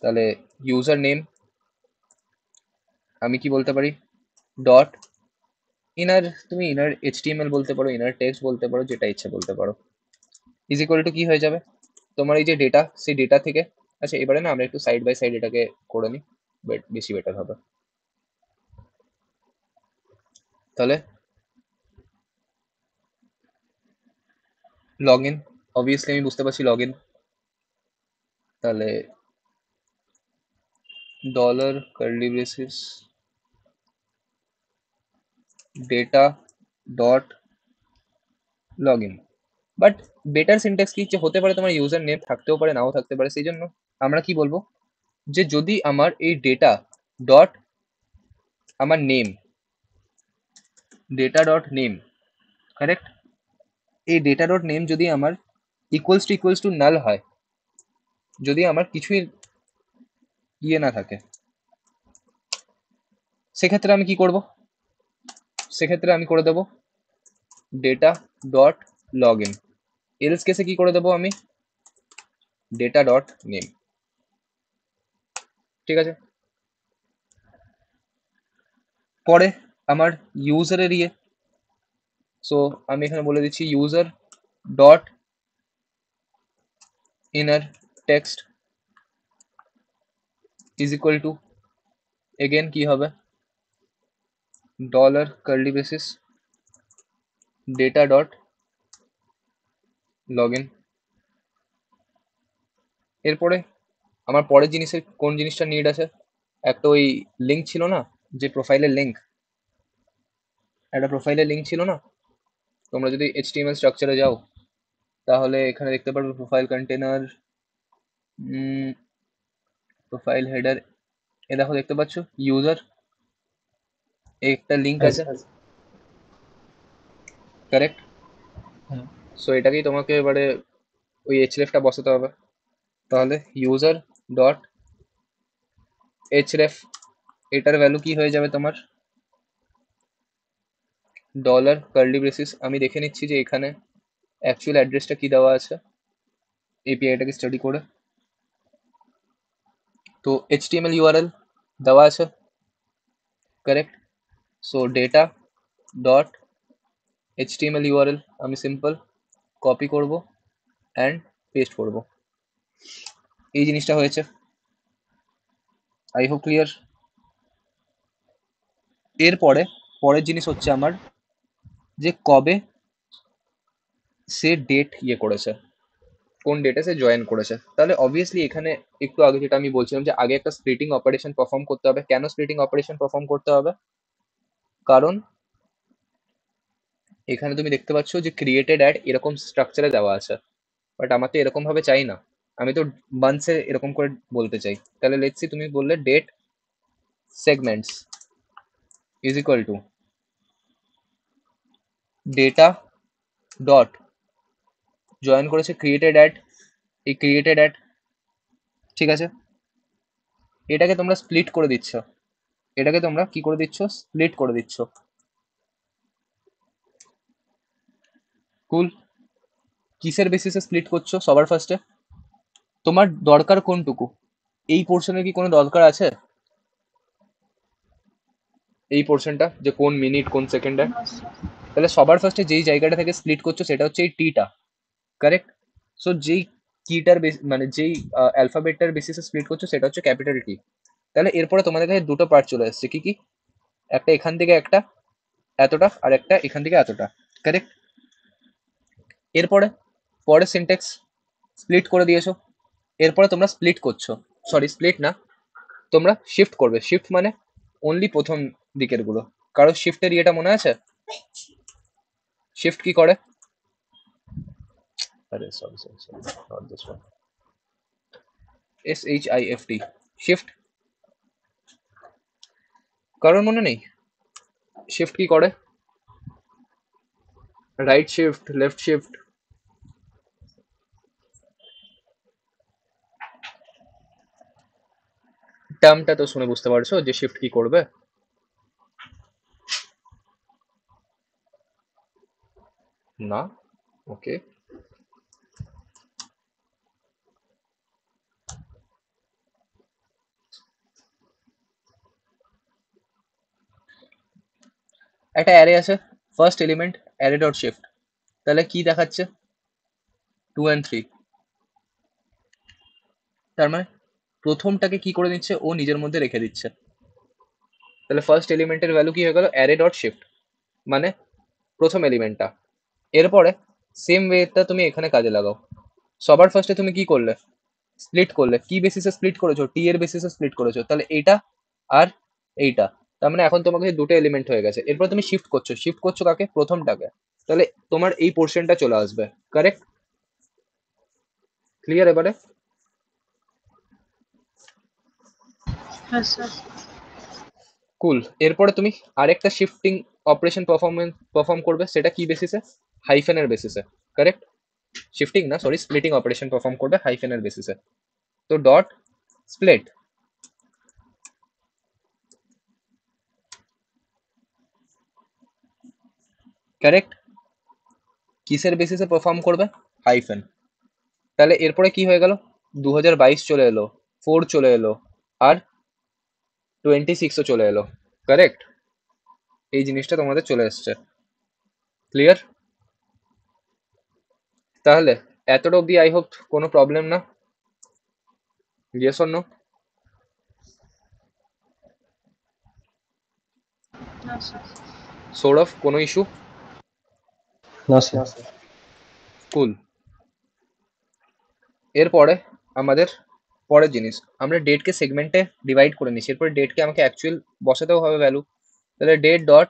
A: তাহলে ইউজার নেম আমি কি বলতে পারি? ডট ইনার, তুমি ইনার এইচটিএমএল বলতে পারো, ইনার টেক্সট বলতে পারো, যেটা ইচ্ছা বলতে পারো। ইজ ইকুয়াল টু কি হয়ে যাবে? তোমার এই যে ডেটা, সেই ডেটা থেকে, আচ্ছা এবারে না আমরা একটু সাইড বাই সাইড এটাকে করে নিই, বেশি বেটার হবে। তাহলে লগ ইন, অবভিয়াসলি আমি বুঝতে পারছি লগ ইন। তাহলে dollar curly braces data dot log in. But better syntax কি যে হতে পারে তোমার ইউজার নেম থাকতেও পারে, নাও থাকতে পারে, সেই জন্য আমরা কি বলবো যে যদি আমার এই ডেটা ডট আমার name, data dot name, correct, এই ডেটা ডট নেম যদি আমার ইকুয়ালস টু নাল হয়, যদি আমার কিছুই না থাকে, সেক্ষেত্রে আমি কি করব? সেক্ষেত্রে আমি করে দেবো data dot log in. Else কেসে কি করে দেবো আমি? Data dot name. ঠিক আছে। পরে আমার ইউজারের সো আমি এখানে বলে দিচ্ছি user dot inner text is equal to, again কি হবে? Dollar curly braces data dot log in. এরপরে আমার পরের জিনিসের কোন জিনিসটা নিড আছে? একটা ওই লিঙ্ক ছিল না, যে প্রোফাইলের লিঙ্ক, একটা প্রোফাইলের লিঙ্ক ছিল না? তোমরা যদি এইচটিএমএল স্ট্রাকচারে যাও তাহলে এখানে দেখতে পারবে প্রোফাইল কন্টেনার, প্রোফাইল হেডার, এ দেখো দেখতে পাচ্ছ ইউজার, একটা লিঙ্ক আছে, কারেক্ট?
D: হ্যাঁ।
A: সো এটাকেই তোমাকে এবারে ওই hrefটা বসাতে হবে। তাহলে ইউজার ডট href, এটার ভ্যালু কি হয়ে যাবে তোমার? ডলার কার্লি ব্রেসিস, আমি দেখে নিচ্ছি যে এখানে অ্যাকচুয়াল অ্যাড্রেসটা কি দেওয়া আছে এপিআইটাকে স্টাডি করে। তো এইচটিএমএল ইউআরএল দেওয়া আছে, correct. So data dot HTML URL আমি সিম্পল কপি করব অ্যান্ড পেস্ট করব। এই জিনিসটা হয়েছে। I hope clear. এরপরে পরের জিনিস হচ্ছে আমার যে কবে সে ডেট করেছে, কোন ডেটে সে জয়েন করেছে। তাহলে অবভিয়াসলি এখানে একটু আগে যেটা আমি বলছিলাম যে আগে একটা স্প্লিটিং অপারেশন পারফর্ম করতে হবে। কেন স্প্লিটিং অপারেশন পারফর্ম করতে হবে? কারণ এখানে তুমি দেখতে পাচ্ছ যে ক্রিয়েটেড অ্যাড এরকম স্ট্রাকচারে দেওয়া আছে, বাট আমার তো এরকম ভাবে চাই না, আমি তো বান্সে এরকম করে বলতে চাই। তাহলে লেটস সি, তুমি বললে date segments is equal to data dot join করেছে ক্রিয়েটেড অ্যাড, এই ক্রিয়েটেড অ্যাড, ঠিক আছে। এটাকে তোমরা স্প্লিট করে দিচ্ছ, এটাকে তোমরা কি করে দিচ্ছ? স্প্লিট করে দিচ্ছ। কুল। কিসের বেসিসে স্প্লিট করছো? সবার ফার্স্টে তোমার দরকার কোনটুকু? এই পোর্শনের কি কোনো দরকার আছে? এই পোর্শনটা যে কোন মিনিট কোন সেকেন্ডে?
B: No, sir.
A: তাহলে সবার ফার্স্টে যেই জায়গাটা থেকে স্প্লিট করছো সেটা হচ্ছে এই টিটা, কারেক্ট। সো যেই কিটার মানে যেই অ্যালফাবেটটার বেসিসে স্প্লিট করছো সেটা হচ্ছে ক্যাপিটাল টি। তাহলে এরপরে তোমাদের কাছে দুটো পার্ট চলে আসছে, কি কি? একটা এখান থেকে একটা এতটা আর একটা এখান থেকে এতটা, কারেক্ট? এরপরে পরের সিনট্যাক্স স্প্লিট করে দিয়েছো, এরপরে তোমরা স্প্লিট করছো, সরি স্প্লিট না, তোমরা শিফট করবে। শিফট মানে অনলি প্রথম দিকের গুলো। কারো শিফটের ইয়েটা মনে আছে? শিফট কি করে? আরে sorry sorry sorry, not this one, SHIFT, shift. কারোর মনে নেই শিফট কি করে? Right shift, left shift? টার্মটা তো শুনে বুঝতে পারছো যে শিফট কি করবে। না? ওকে, একটা অ্যারে আছে, first element array dot shift, তাহলে কি দেখাচ্ছে? 2 and 3। তার মানে প্রথমটাকে কি করে নিচ্ছে? ও নিজের মধ্যে রেখে দিচ্ছে। তাহলে ফার্স্ট এলিমেন্টের ভ্যালু কি হয়ে গেল? অ্যারে ডট শিফট, মানে প্রথম এলিমেন্টটা। এরপরে সেম ওয়েটা তুমি এখানে কাজে লাগাও। সবার ফার্স্টে তুমি কি করলে? স্প্লিট করলে। কি বেসিসে স্প্লিট করেছো? টি এর বেসিসে স্প্লিট করেছো। তাহলে এইটা আর এইটা, তার মানে এখন তোমার কাছে দুটো এলিমেন্ট হয়ে গেছে। এরপর তুমি শিফট করছো, শিফট করছো কাকে? প্রথমটাকে। তাহলে তোমার এই পোর্শনটা চলে আসবে, কারেক্ট? ক্লিয়ার এবারে?
B: হ্যাঁ স্যার।
A: কুল। এরপরে তুমি আরেকটা শিফটিং অপারেশন পারফর্ম করবে, সেটা কি বেসিসে? হাইফেনের বেসিসে, কারেক্ট? শিফটিং না, সরি, স্প্লিটিং অপারেশন পারফর্ম করবে হাইফেনের বেসিসে। তো ডট স্প্লিট, কারেক্ট? কিসের বেসিসে পারফর্ম করবে? হাইফেন। তাহলে এরপরে কি হয়ে গেল? 2022 চলে এলো, 4 চলে এলো, আর 26ও চলে এলো, কারেক্ট? এই জিনিসটা তোমাদের চলে এসছে, ক্লিয়ার? তাহলে এতটা অব্দি আই হোপ কোনো প্রবলেম না? Yes or no?
B: না স্যার।
A: সৌরভ, কোনো ইস্যু?
D: না স্যার।
A: কুল। এরপরে আমাদের পরের জিনিস, আমরা ডেটকে সেগমেন্টে ডিভাইড করে নিচ্ছি। এরপরে ডেটকে আমাকে অ্যাকচুয়াল বসাতেও হবে ভ্যালু। তাহলে ডেট ডট,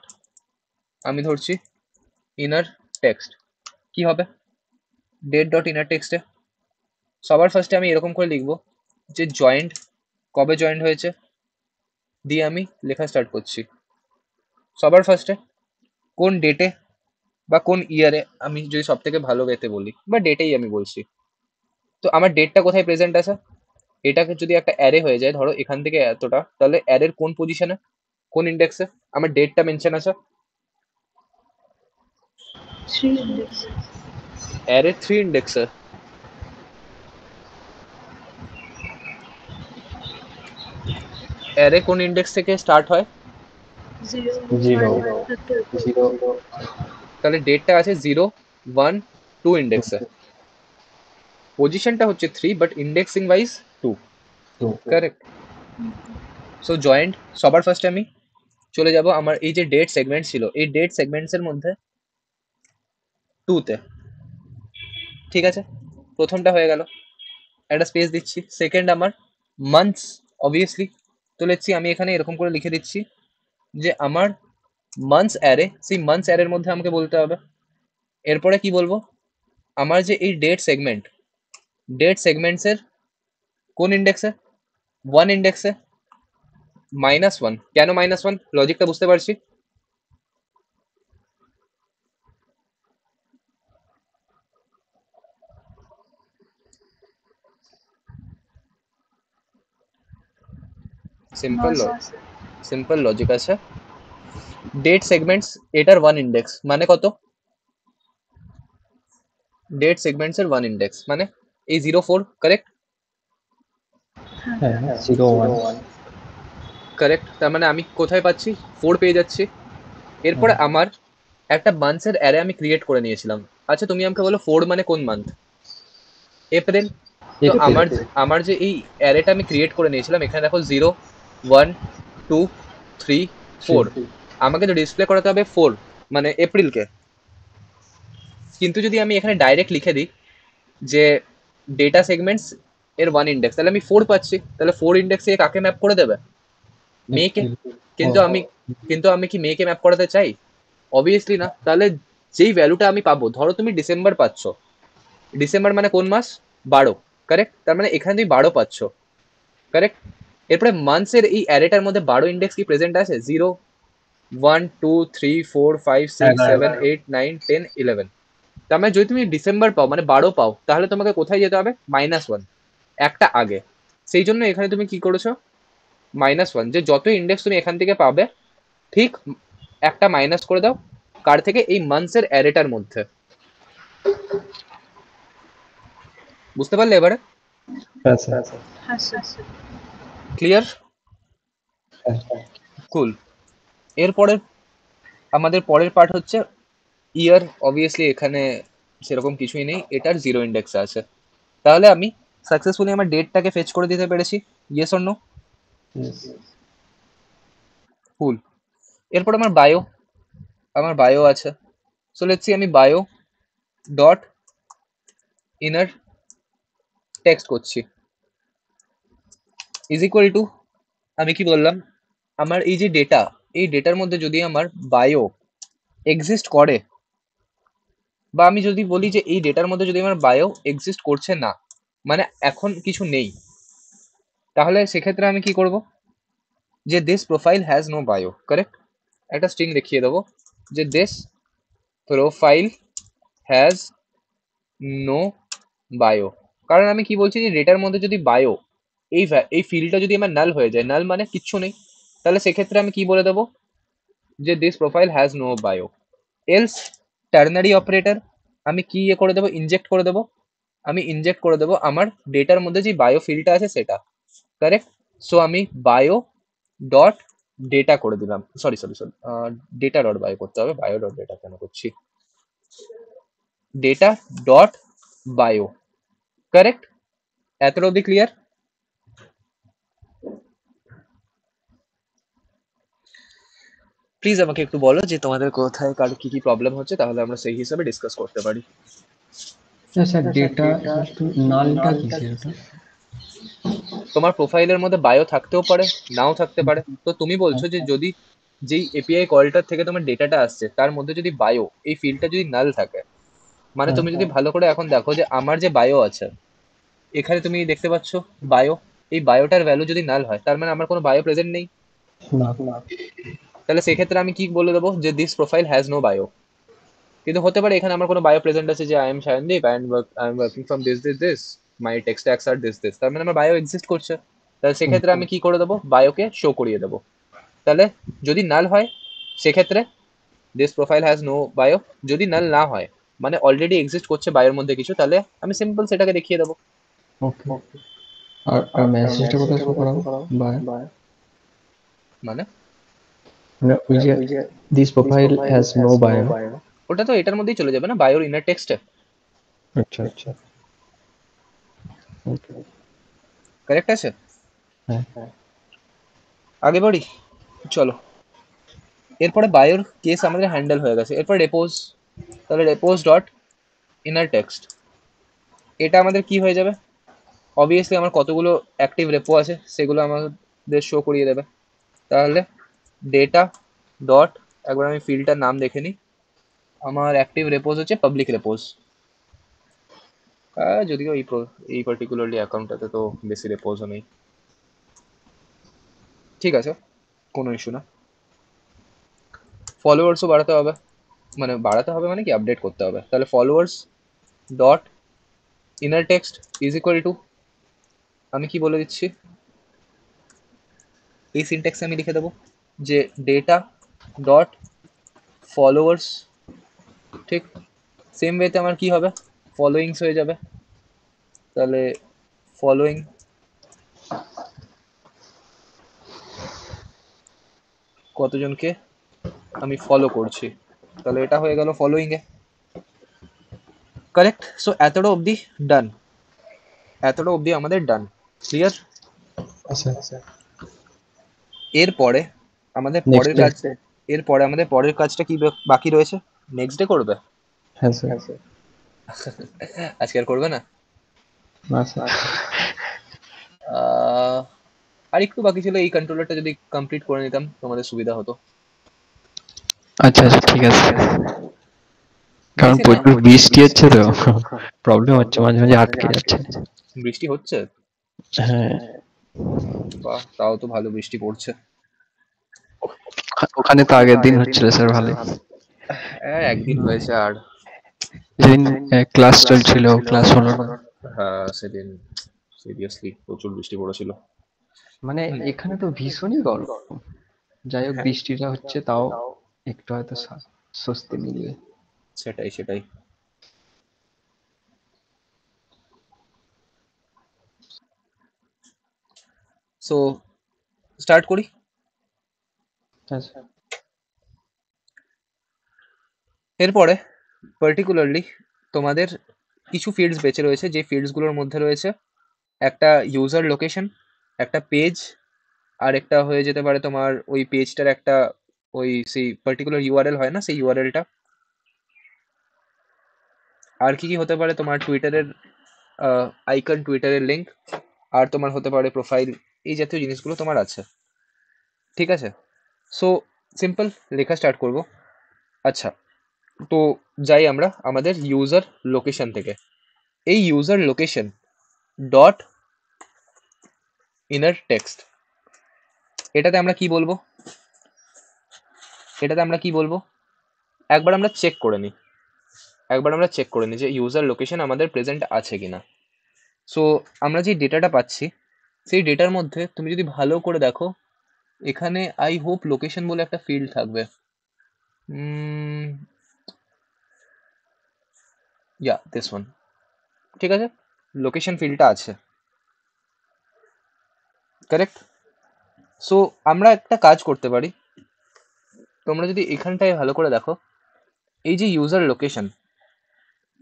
A: আমি ধরছি ইনার টেক্সট। কি হবে ডেট ডট ইনার টেক্সটে? সবার ফার্স্টে আমি এরকম করে লিখবো যে জয়েন্ট, কবে জয়েন্ট হয়েছে, দিয়ে আমি লেখা স্টার্ট করছি। সবার ফার্স্টে কোন ডেটে বা কোন ইয়ারে, আমি যদি সব থেকে ভালো ওয়েতে বলি, বা ডেটেই আমি বলছি, তো আমার ডেটটা কোথায় প্রেজেন্ট আছে? এটাকে যদি একটা অ্যারে হয়ে যায়, ধরো এখান থেকে এতটা, তাহলে অ্যারের কোন পজিশনে, কোন ইন্ডেক্সে আমার ডেটটা মেনশন আছে?
B: 3 index.
A: অ্যারে 3 ইন্ডেক্সে। অ্যারে কোন ইন্ডেক্স থেকে স্টার্ট হয়?
B: 0,
D: 0
B: 1, 2.
D: 0
A: তাহলে ডেটটা আছে 0, 1, 2 ইন্ডেক্সে। পজিশনটা হচ্ছে 3, but indexing wise 2,
D: 2
A: correct? So joint, সবার ফার্স্টে আমি চলে যাব আমার এই যে ডেট সেগমেন্ট ছিল, এই ডেট সেগমেন্টস এর মধ্যে 2 তে, ঠিক আছে? প্রথমটা হয়ে গেল, একটা স্পেস দিচ্ছি। সেকেন্ড আমার মান্থস, অবভিয়াসলি। তো লেটসি আমি এখানে এরকম করে লিখে দিচ্ছি যে আমার মান্থস অ্যারে, সেই মান্থস অ্যারের মধ্যে আমাকে বলতে হবে। এরপরে কি বলবো? আমার যে এই ডেট সেগমেন্ট, ডেট সেগমেন্টসের কোন ইন্ডেক্সে? 1 ইন্ডেক্সে। -1, কেন -1? লজিকটা বুঝতে পারছি। Simple
B: No, sir.
A: Simple logic আছে। ডেট সেগমেন্টস এটার 1 ইন্ডেক্স মানে কত? ডেট সেগমেন্টস এর 1 ইন্ডেক্স মানে এই 04, কারেক্ট?
D: হ্যাঁ 0 1
A: কারেক্ট, তার মানে আমি কোথায় পাচ্ছি? 4 পেয়ে যাচ্ছি। এরপরে আমার একটা মান্থসের অ্যারে আমি ক্রিয়েট করে নিয়েছিলাম। আচ্ছা তুমি আমাকে বলো 4 মানে কোন মান্থ? এপ্রিল। তো আমার আমার যে এই অ্যারেটা আমি ক্রিয়েট করে নিয়েছিলাম, এখানে দেখো 0, 1, 2, 3, 4, আমাকে তো ডিসপ্লে করাতে হবে 4 মানে এপ্রিলকে। কিন্তু যদি আমি এখানে ডাইরেক্ট লিখে দিই যে ডেটা সেগমেন্টস এর 1 ইন্ডেক্স, তাহলে আমি 4 পাচ্ছি, তাহলে 4 ইন্ডেক্সে কাকে ম্যাপ করে দেবে? মেকে।
D: এপ্রিল।
A: কিন্তু
D: ও,
A: আমি কিন্তু আমি কি মেকে ম্যাপ করাতে চাই? অবভিয়াসলি না। তাহলে যেই ভ্যালুটা আমি পাবো, ধরো তুমি ডিসেম্বর পাচ্ছ, ডিসেম্বর মানে কোন মাস? 12, কারেক্ট? তার মানে এখানে তুমি 12 পাচ্ছ, কারেক্ট? এরপরে মান্থস এর এই অ্যারেটার মধ্যে 12 ইন্ডেক্স কি প্রেজেন্ট আছে? 0, 1, 2, 3, 4, 5, 6, 7, 8, 9, 10, 11। তার মানে যদি তুমি ডিসেম্বর পাও মানে 12 পাও, তাহলে তোমাকে কোথায় যেতে হবে? -1, একটা আগে। সেই জন্য এখানে তুমি কি করেছো? -1, যে যত ইন্ডেক্স তুমি এখান থেকে পাবে ঠিক একটা মাইনাস করে দাও, কার থেকে? এই মান্থস এর অ্যারেটার মধ্যে। বুঝতে পারলে এবারে?
D: হ্যাঁ স্যার।
B: হ্যাঁ স্যার।
A: ক্লিয়ার?
D: হ্যাঁ।
A: কুল। এরপরে আমাদের পরের পার্ট হচ্ছে ইয়ার। অবভিয়াসলি এখানে সেরকম কিছুই নেই, এটার 0 ইন্ডেক্স আছে। তাহলে আমি সাকসেসফুলি আমার ডেটটাকে ফেচ করে দিতে পেরেছি। Yes or no?
D: Yes.
A: Cool. এরপর আমার বায়ো আছে। সো লেটস সি, আমি বায়ো ডট ইনার টেক্সট করছি ইজ ইকুয়াল টু, আমি কি বললাম, আমার এই যে ডেটা, এই ডেটার মধ্যে যদি আমার বায়ো এক্সিস্ট করে, বা আমি যদি বলি যে এই ডেটার মধ্যে যদি আমার বায়ো এক্সিস্ট করছে না, মানে এখন কিছু নেই, তাহলে সেক্ষেত্রে আমি কি করব? যে this profile has no bio, correct? একটা স্ট্রিং দেখিয়ে দেবো যে this profile has no bio. কারণ আমি কি বলছি, যে ডেটার মধ্যে যদি বায়ো, এই ফিল্ডটা যদি আমার নাল হয়ে যায়, নাল মানে কিচ্ছু নেই, তাহলে সেক্ষেত্রে আমি কি বলে দেবো? যে this profile has no bio. Else ternary operator আমি কি করে দেবো? ইনজেক্ট করে দেবো। আমি ইনজেক্ট করে দেবো আমার ডেটার মধ্যে যে বায়ো ফিল্ডটা আছে সেটা, কারেক্ট? সো আমি বায়ো ডট ডেটা করে দিলাম, sorry sorry sorry, data dot bio করতে হবে, বায়ো ডট ডেটা কেন করছি? Data dot bio, correct? এতটা অব্দি ক্লিয়ার? প্লিজ আমাকে একটু বলো যে তোমাদের কোথায় কার কি কি প্রবলেম হচ্ছে, তাহলে আমরা সেই হিসাবে ডিসকাস করতে পারি।
D: না স্যার, ডেটা ইকুয়ালস টু নালটা কি স্যার ওটা?
A: তোমার প্রোফাইলের মধ্যে বায়ো থাকতেও পারে, নাও থাকতে পারে। তো তুমি বলছো যে যদি যেই এপিআই কলটার থেকে তোমার ডেটাটা আসছে তার মধ্যে যদি বায়ো এই ফিল্ডটা যদি নাল থাকে, মানে
D: হ্যাঁ।
A: তুমি যদি ভালো করে এখন দেখো যে আমার যে বায়ো আছে, এখানে তুমি দেখতে পাচ্ছ বায়ো, এই বায়োটার ভ্যালু যদি নাল হয়, তার মানে আমার কোনো বায়ো প্রেজেন্ট নেই।
D: না।
A: তাহলে সেক্ষেত্রে আমি কি বলে দেবো? যে this profile has no bio. কিন্তু হতে পারে এখানে আমার কোনো বায়ো প্রেজেন্ট আছে, যে I am Shayandeep and I am working from this, my text tags আর দিস, তার মানে আমার বায়ো এক্সিস্ট করছে। তাহলে সেক্ষেত্রে আমি কি করে দেবো? বায়োকে শো করিয়ে দেবো। তাহলে যদি নাল হয় সেক্ষেত্রে this profile has no bio. যদি নাল না হয়, মানে অলরেডি এক্সিস্ট করছে বায়োর মধ্যে কিছু, তাহলে আমি সিম্পল সেটাকে দেখিয়ে দেবো।
D: ওকে। আর মেসেজটা কোথায় শো করাবো? বাই।
A: মানে
D: মানে ওই যে this profile has no bio.
A: ওটা তো এটার মধ্যেই চলে যাবে না, বায়োর ইনার টেক্সটে।
D: আচ্ছা আচ্ছা। ওকে।
A: কারেক্ট আছে?
D: হ্যাঁ।
A: আগে বাড়ি, চলো। এরপরে বায়োর কেস আমাদের হ্যান্ডেল হয়ে গেছে, এরপর রেপোজ। তাহলে রেপোজ ডট ইনার টেক্সট, এটা আমাদের কি হয়ে যাবে? অবভিয়াসলি আমার কতগুলো অ্যাক্টিভ রেপো আছে সেগুলো আমাদের শো করিয়ে দেবে। তাহলে ডেটা ডট, একবার আমি ফিল্ডটার নাম দেখে নিই, আমার অ্যাক্টিভ রেপোজ হচ্ছে পাবলিক রেপোজ। যদিও এই পার্টিকুলারলি অ্যাকাউন্টটাতে তো বেশি রেপোজও নেই, ঠিক আছে, কোনো ইস্যু না। ফলোয়ার্সও বাড়াতে হবে, মানে বাড়াতে হবে মানে কি, আপডেট করতে হবে। তাহলে followers dot inner text is equal to, আমি কি বলে দিচ্ছি, এই সিনট্যাক্সে আমি লিখে দেবো যে ডেটা ডট ফলোয়ার্স, ঠিক সেম ওয়েতে আমার কি হবে? ফলোয়িংস হয়ে যাবে। তাহলে ফলোয়িং কতজনকে আমি ফলো করছি, তাহলে এটা হয়ে গেল ফলোয়িং এ, কারেক্ট? সো এতটা অবধি ডান, এতটা অবধি আমাদের ডান, ক্লিয়ার?
D: আচ্ছা।
A: এরপরে আমাদের
D: নেক্সট
A: পরের
D: ডে।
A: কাজ, এরপরে আমাদের পরের কাজটা কি বাকি রয়েছে? নেক্সট ডে করবে?
D: হ্যাঁ স্যার।
A: আজকে আর করবে না?
D: না স্যার।
A: আহ, আর একটু বাকি ছিল, এই কন্ট্রোলারটা যদি কমপ্লিট করে নিতাম তোমাদের সুবিধা হতো।
C: আচ্ছা আচ্ছা ঠিক আছে, কারণ
A: বেশি না,
C: প্রচুর বৃষ্টি হচ্ছে তো প্রবলেম হচ্ছে, মাঝে মাঝে আটকে যাচ্ছে।
A: বৃষ্টি হচ্ছে?
C: হ্যাঁ,
A: বাহ, তাও তো ভালো বৃষ্টি পড়ছে।
C: ওখানে তো আগের দিন হচ্ছিল স্যার ভালোই,
A: হ্যাঁ, একদিন হয়েছে। আর
C: যেদিন ক্লাস চলছিল ক্লাস হলো না।
A: হ্যাঁ, সেদিন সিরিয়াসলি প্রচুর বৃষ্টি পড়েছিল।
C: মানে এখানে তো ভীষণই গরম, যাই হোক
A: হ্যাঁ,
C: বৃষ্টিটা হচ্ছে তাও একটু হয়তো স্বস্তি মিলবে।
A: সেটাই সেটাই। সো স্টার্ট করি।
C: আচ্ছা
A: এরপরে পার্টিকুলারলি তোমাদের কিছু ফিল্ডস বেঁচে রয়েছে, যে ফিল্ডসগুলোর মধ্যে রয়েছে একটা ইউজার লোকেশন, একটা পেজ, আর একটা হয়ে যেতে পারে তোমার ওই পেজটার একটা ওই সেই পার্টিকুলার ইউআরএল হয় না, সেই ইউআরএলটা। আর কি কি হতে পারে? তোমার টুইটারের আইকন, টুইটারের লিঙ্ক, আর তোমার হতে পারে প্রোফাইল। এই জাতীয় জিনিসগুলো তোমার আছে, ঠিক আছে? সো সিম্পল, লেখা স্টার্ট করব। আচ্ছা, তো যাই আমরা আমাদের ইউজার লোকেশন থেকে। এই user location dot inner text, এটাতে আমরা কি বলবো? এটাতে আমরা কি বলবো? একবার আমরা চেক করে নিই, যে ইউজার লোকেশন আমাদের প্রেজেন্ট আছে কিনা। সো আমরা যে ডেটাটা পাচ্ছি, সেই ডেটার মধ্যে তুমি যদি ভালো করে দেখো, এখানে আই হোপ লোকেশন বলে একটা ফিল্ড থাকবে। ইয়া দিস ওয়ান, ঠিক আছে, লোকেশন ফিল্ডটা আছে, কারেক্ট। সো আমরা একটা কাজ করতে পারি, তোমরা যদি এখানটায় ভালো করে দেখো, এই যে ইউজার লোকেশন,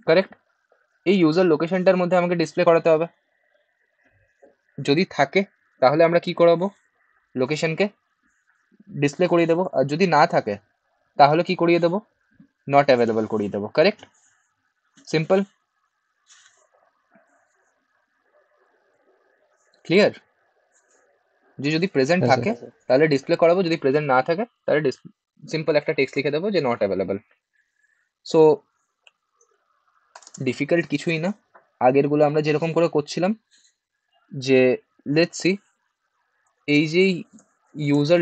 A: কারেক্ট, এই ইউজার লোকেশনটার মধ্যে আমাকে ডিসপ্লে করাতে হবে। যদি থাকে তাহলে আমরা কি করাবো? লোকেশনকে ডিসপ্লে করিয়ে দেবো, আর যদি না থাকে তাহলে কি করিয়ে দেবো? নট অ্যাভেলেবল করিয়ে দেবো, কারেক্ট, সিম্পল, ক্লিয়ার। যে যদি প্রেজেন্ট
D: হ্যাঁ স্যার।
A: থাকে তাহলে ডিসপ্লে করাবো, যদি প্রেজেন্ট না থাকে তাহলে সিম্পল একটা টেক্সট লিখে দেবো যে নট অ্যাভেলেবল। সো ডিফিকাল্ট কিছুই না, আগেরগুলো আমরা যেরকম করে করছিলাম। যে লেটস সি, এই যে ইউজার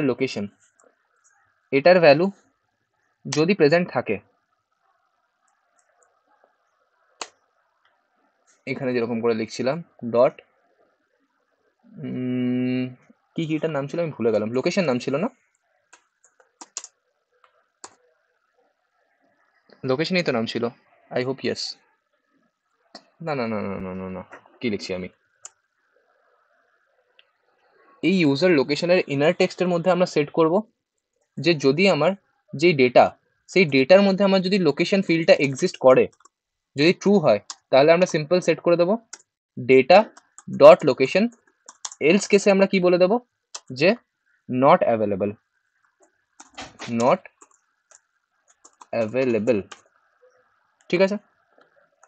A: লোকেশন, এটার ভ্যালু যদি প্রেজেন্ট থাকে, এখানে যেরকম করে লিখছিলাম ডট, কি এটার নাম ছিল আমি ভুলে গেলাম, লোকেশন নাম ছিল না, লোকেশনই তো নাম ছিল, আই হোপ ইয়েস। না না না না না না না, কি লিখছি আমি? এই ইউজার লোকেশনের ইনার টেক্সটের মধ্যে আমরা সেট করব যে যদি আমার যে ডেটা, সেই ডেটার মধ্যে আমার যদি লোকেশন ফিল্ডটা এক্সিস্ট করে, যদি ট্রু হয়, তাহলে আমরা সিম্পল সেট করে দেবো ডেটা ডট লোকেশন। এলস কেসে আমরা কি বলে দেবো? যে নট অ্যাভেলেবল, নট অ্যাভেলেবল, ঠিক আছে।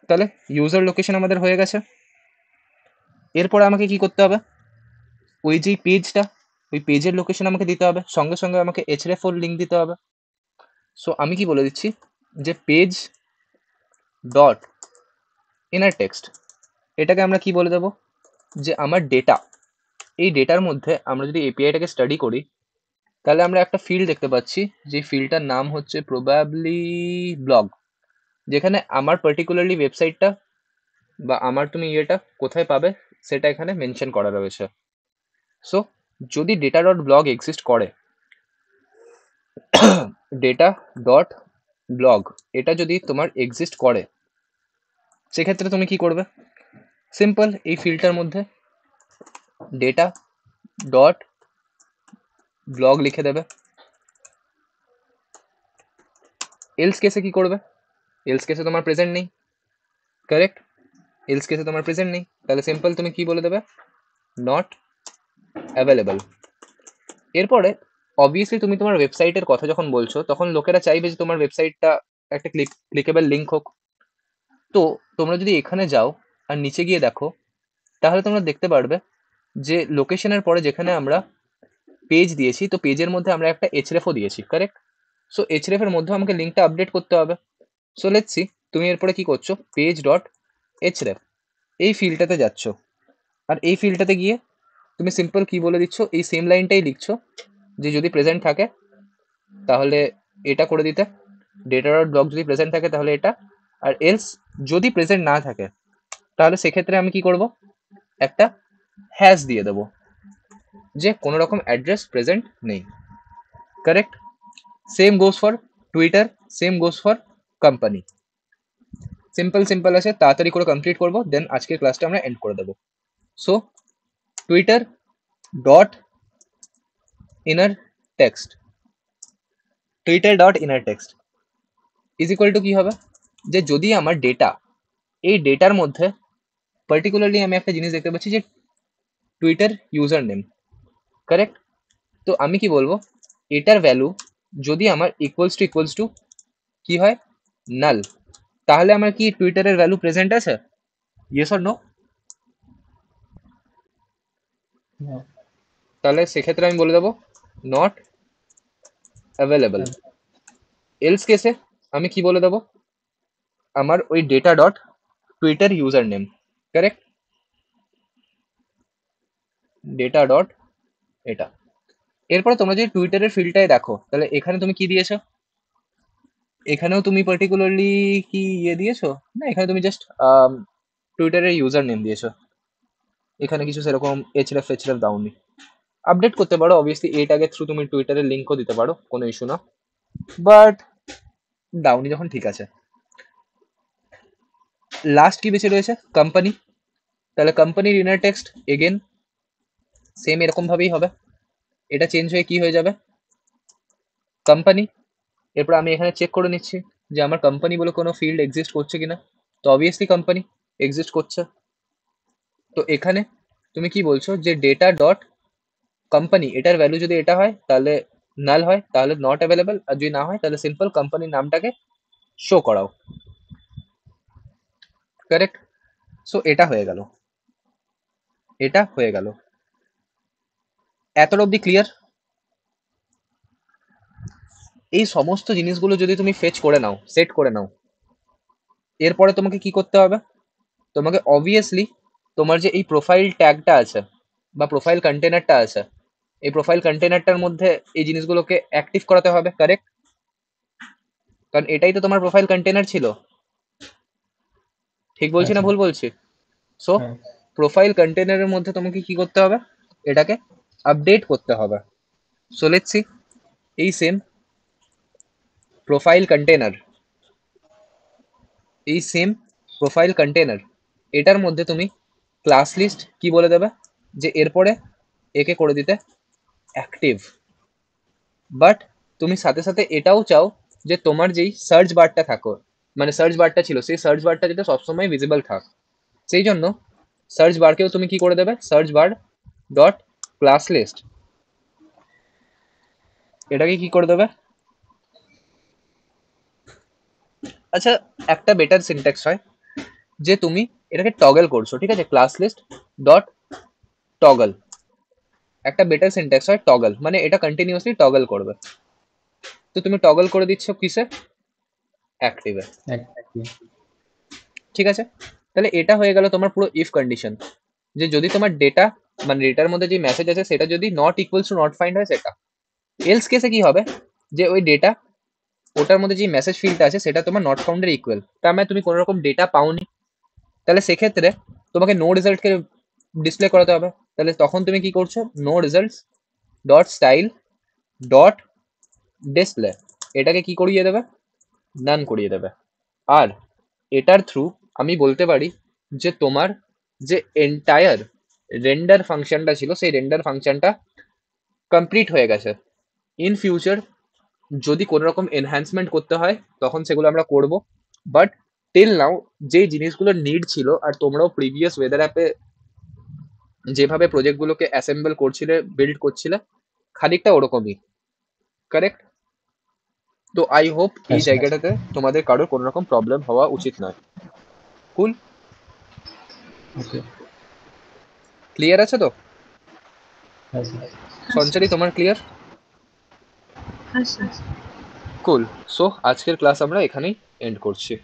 A: তাহলে ইউজার লোকেশন আমাদের হয়ে গেছে। এরপরে আমাকে কি করতে হবে? ওই যে পেজটা, ওই পেজের লোকেশন আমাকে দিতে হবে, সঙ্গে সঙ্গে আমাকে href4 লিঙ্ক দিতে হবে। সো আমি কি বলে দিচ্ছি যে পেজ ডট ইনার টেক্সট, এটাকে আমরা কি বলে দেবো? যে আমার ডেটা, এই ডেটার মধ্যে আমরা যদি এপিআইটাকে স্টাডি করি, তাহলে আমরা একটা ফিল্ড দেখতে পাচ্ছি, যে ফিল্ডটার নাম হচ্ছে প্রবাবলি ব্লগ, যেখানে আমার পার্টিকুলারলি ওয়েবসাইটটা বা আমার তুমি ইয়েটা কোথায় পাবে সেটা এখানে মেনশন করা রয়েছে। সো যদি ডেটা ডট ব্লগ এক্সিস্ট করে, ডেটা ডট ব্লগ এটা যদি তোমার এক্সিস্ট করে, সেক্ষেত্রে তুমি কি করবে? সিম্পল এই ফিল্ডটার মধ্যে ডেটা ডট ব্লগ লিখে দেবে। এলস কেসে কি করবে? এলস কেসে তোমার প্রেজেন্ট নেই, কারেক্ট, এলস কেসে তোমার প্রেজেন্ট নেই, তাহলে সিম্পল তুমি কি বলে দেবে? Not available. এরপরে অবভিয়াসলি তুমি তোমার ওয়েবসাইটের কথা যখন বলছো তখন লোকেরা চাইবে যে তোমার ওয়েবসাইটটা একটা ক্লিকেবল লিঙ্ক হোক। তো তোমরা যদি এখানে যাও আর নিচে গিয়ে দেখো, তাহলে তোমরা দেখতে পারবে যে লোকেশনের পরে যেখানে আমরা পেজ দিয়েছি, তো পেজের মধ্যে আমরা একটা hrefও দিয়েছি, কারেক্ট? সো href এর মধ্যে আমাকে লিঙ্কটা আপডেট করতে হবে। সো লেটস সি, তুমি এরপরে কি করছো, পেজ ডট href এই ফিল্ডটাতে যাচ্ছ, আর এই ফিল্ডটাতে গিয়ে তুমি সিম্পল কি বলে দিচ্ছ, এই সেম লাইনটাই লিখছো যে যদি প্রেজেন্ট থাকে তাহলে এটা করে দিতে, ডেটা ডট ব্লক যদি প্রেজেন্ট থাকে তাহলে এটা, আর এলস যদি প্রেজেন্ট না থাকে তাহলে সেক্ষেত্রে আমি কি করব, একটা হ্যাশ দিয়ে দেবো যে কোনো রকম অ্যাড্রেস প্রেজেন্ট নেই, correct? Same goes for Twitter, same goes for company. Simple simple আছে, তাড়াতাড়ি করে কমপ্লিট করবো, দেন আজকের ক্লাসটা আমরা এন্ড করে দেবো। So Twitter dot inner text, Twitter dot inner text is equal to কি হবে, যে যদি আমার ডেটা, এই ডেটার মধ্যে পার্টিকুলারলি আমি একটা জিনিস দেখতে পাচ্ছি যে টুইটার ইউজার নেম, কারেক্ট? তো আমি কি বলবো, এটার ভ্যালু যদি আমার ইকুয়ালস টু কি হয়, নাল, তাহলে আমার কি টুইটারের ভ্যালু প্রেজেন্ট আছে, ইয়েস অর নো? তাহলে সেক্ষেত্রে আমি বলে দেবো নট অ্যাভেলেবল। এলস কেসে আমি কি বলে দেবো, আমার ওই data dot Twitter user name, correct? Data dot এটা। এরপরে তোমরা যদি টুইটারের ফিল্ডটায় দেখো, তাহলে এখানে তুমি কি দিয়েছো, এখানেও তুমি পার্টিকুলারলি কি ইয়ে দিয়েছো না, এখানে তুমি জাস্ট টুইটারের ইউজার নেম দিয়েছো, এখানে কিছু সেরকম href দাওনি। আপডেট করতে পারো অবভিয়াসলি, এই ট্যাগের থ্রু তুমি টুইটারের লিঙ্কও দিতে পারো, কোনো ইস্যু না, বাট দাওনি যখন ঠিক আছে। লাস্ট কি বেঁচে রয়েছে, কোম্পানি। তাহলে কোম্পানির ইনার টেক্সট এগেন সেম এরকম ভাবেই হবে, এটা চেঞ্জ হয়ে কি হয়ে যাবে, কোম্পানি। এরপর আমি এখানে চেক করে নিচ্ছি যে আমার কোম্পানি বলে কোনো ফিল্ড এক্সিস্ট করছে কিনা, তো অবভিয়াসলি কোম্পানি এক্সিস্ট করছে। তো এখানে তুমি কি বলছো যে ডেটা ডট কোম্পানি, এটার ভ্যালু যদি এটা হয় তাহলে নাল হয়, তাহলে নট অ্যাভেলেবল, আর যদি না হয় তাহলে সিম্পল কোম্পানির নামটাকে শো করাও, কারেক্ট? সো এটা হয়ে গেল, এটা হয়ে গেল। এতটা অবধি ক্লিয়ার? এই সমস্ত জিনিসগুলো যদি তুমি ফেচ করে নাও, সেট করে নাও, এরপরে তোমাকে কি করতে হবে, তোমাকে অবভিয়াসলি তোমার যে এই প্রোফাইল ট্যাগটা আছে বা প্রোফাইল কন্টেনারটা আছে, এই প্রোফাইল কন্টেনারটার মধ্যে এই জিনিসগুলোকে অ্যাক্টিভ করাতে হবে, কারেক্ট? কারণ এটাই তো তোমার প্রোফাইল কন্টেনার ছিল, ঠিক বলছি না ভুল বলছি? সো প্রোফাইল কন্টেনারের মধ্যে তোমাকে কি করতে হবে, এটাকে আপডেট করতে হবে। সো লেটস সি, এই সেম প্রোফাইল কন্টেনার, এই সেম প্রোফাইল কন্টেনার, এটার মধ্যে তুমি ক্লাস লিস্ট কি বলে দেবে, যে এরপরে একে করে দিতে অ্যাক্টিভ, বাট তুমি সাথে সাথে এটাও চাও যে তোমার যেই সার্চ বারটা থাকো, মানে সার্চ বারটা ছিল, সেই সার্চ বারটা যাতে সবসময় ভিজিবল থাক, সেই জন্য সার্চ বারকেও তুমি কি করে দেবে, search bar dot class list, এটাকে কি করে দেবে। আচ্ছা, একটা বেটার সিনট্যাক্স হয় যে তুমি এটাকে টগল করছো, ঠিক আছে, ক্লাস লিস্ট ডট টগল, একটা বেটার সিনট্যাক্স হয় টগল, মানে এটা কন্টিনিউয়াসলি টগল করবে। তো তুমি টগল করে দিচ্ছ কিসে, অ্যাক্টিভে, ঠিক আছে? তাহলে এটা হয়ে গেল তোমার পুরো ইফ কন্ডিশন, যে যদি তোমার ডেটা, মানে ডেটার মধ্যে যে মেসেজ আছে সেটা যদি not equals to not find হয় সেটা। এলস কেসে কি হবে, যে ওই ডেটা, ওটার মধ্যে যে মেসেজ ফিল্ডটা আছে সেটা তোমার নট ফাউন্ডের ইকুয়াল, তার মানে তুমি কোনো রকম ডেটা পাওনি, তাহলে সেক্ষেত্রে তোমাকে নো রেজাল্টকে ডিসপ্লে করাতে হবে। তাহলে তখন তুমি কি করছো, no results dot style dot display, এটাকে কি করিয়ে দেবে, নান করিয়ে দেবে। আর এটার থ্রু আমি বলতে পারি যে তোমার যে এন্টায়ার রেন্ডার ফাংশনটা ছিল, সেই রেন্ডার ফাংশনটা কমপ্লিট হয়ে গেছে। ইন ফিউচার যদি কোনো রকম এনহ্যান্সমেন্ট করতে হয় তখন সেগুলো আমরা করব, বাট টিল নাও যে জিনিসগুলো নিড ছিল, আর তোমরাও প্রিভিয়াস ওয়েদার অ্যাপে যেভাবে প্রজেক্টগুলোকে অ্যাসেম্বল করছিলে, বিল্ড করছিলে, খানিকটা ওরকমই, কারেক্ট? তো আই হোপ এই
D: হ্যাঁ স্যার।
A: জায়গাটাতে তোমাদের কারোর কোনো রকম প্রবলেম হওয়া উচিত নয়। কুল?
D: ওকে।
A: ক্লিয়ার আছে তো?
D: হ্যাঁ স্যার।
B: হ্যাঁ
A: সঞ্চারী,
B: স্যার।
A: তোমার ক্লিয়ার?
B: হ্যাঁ স্যার।
A: কুল। সো আজকের ক্লাস আমরা এখানেই এন্ড করছি।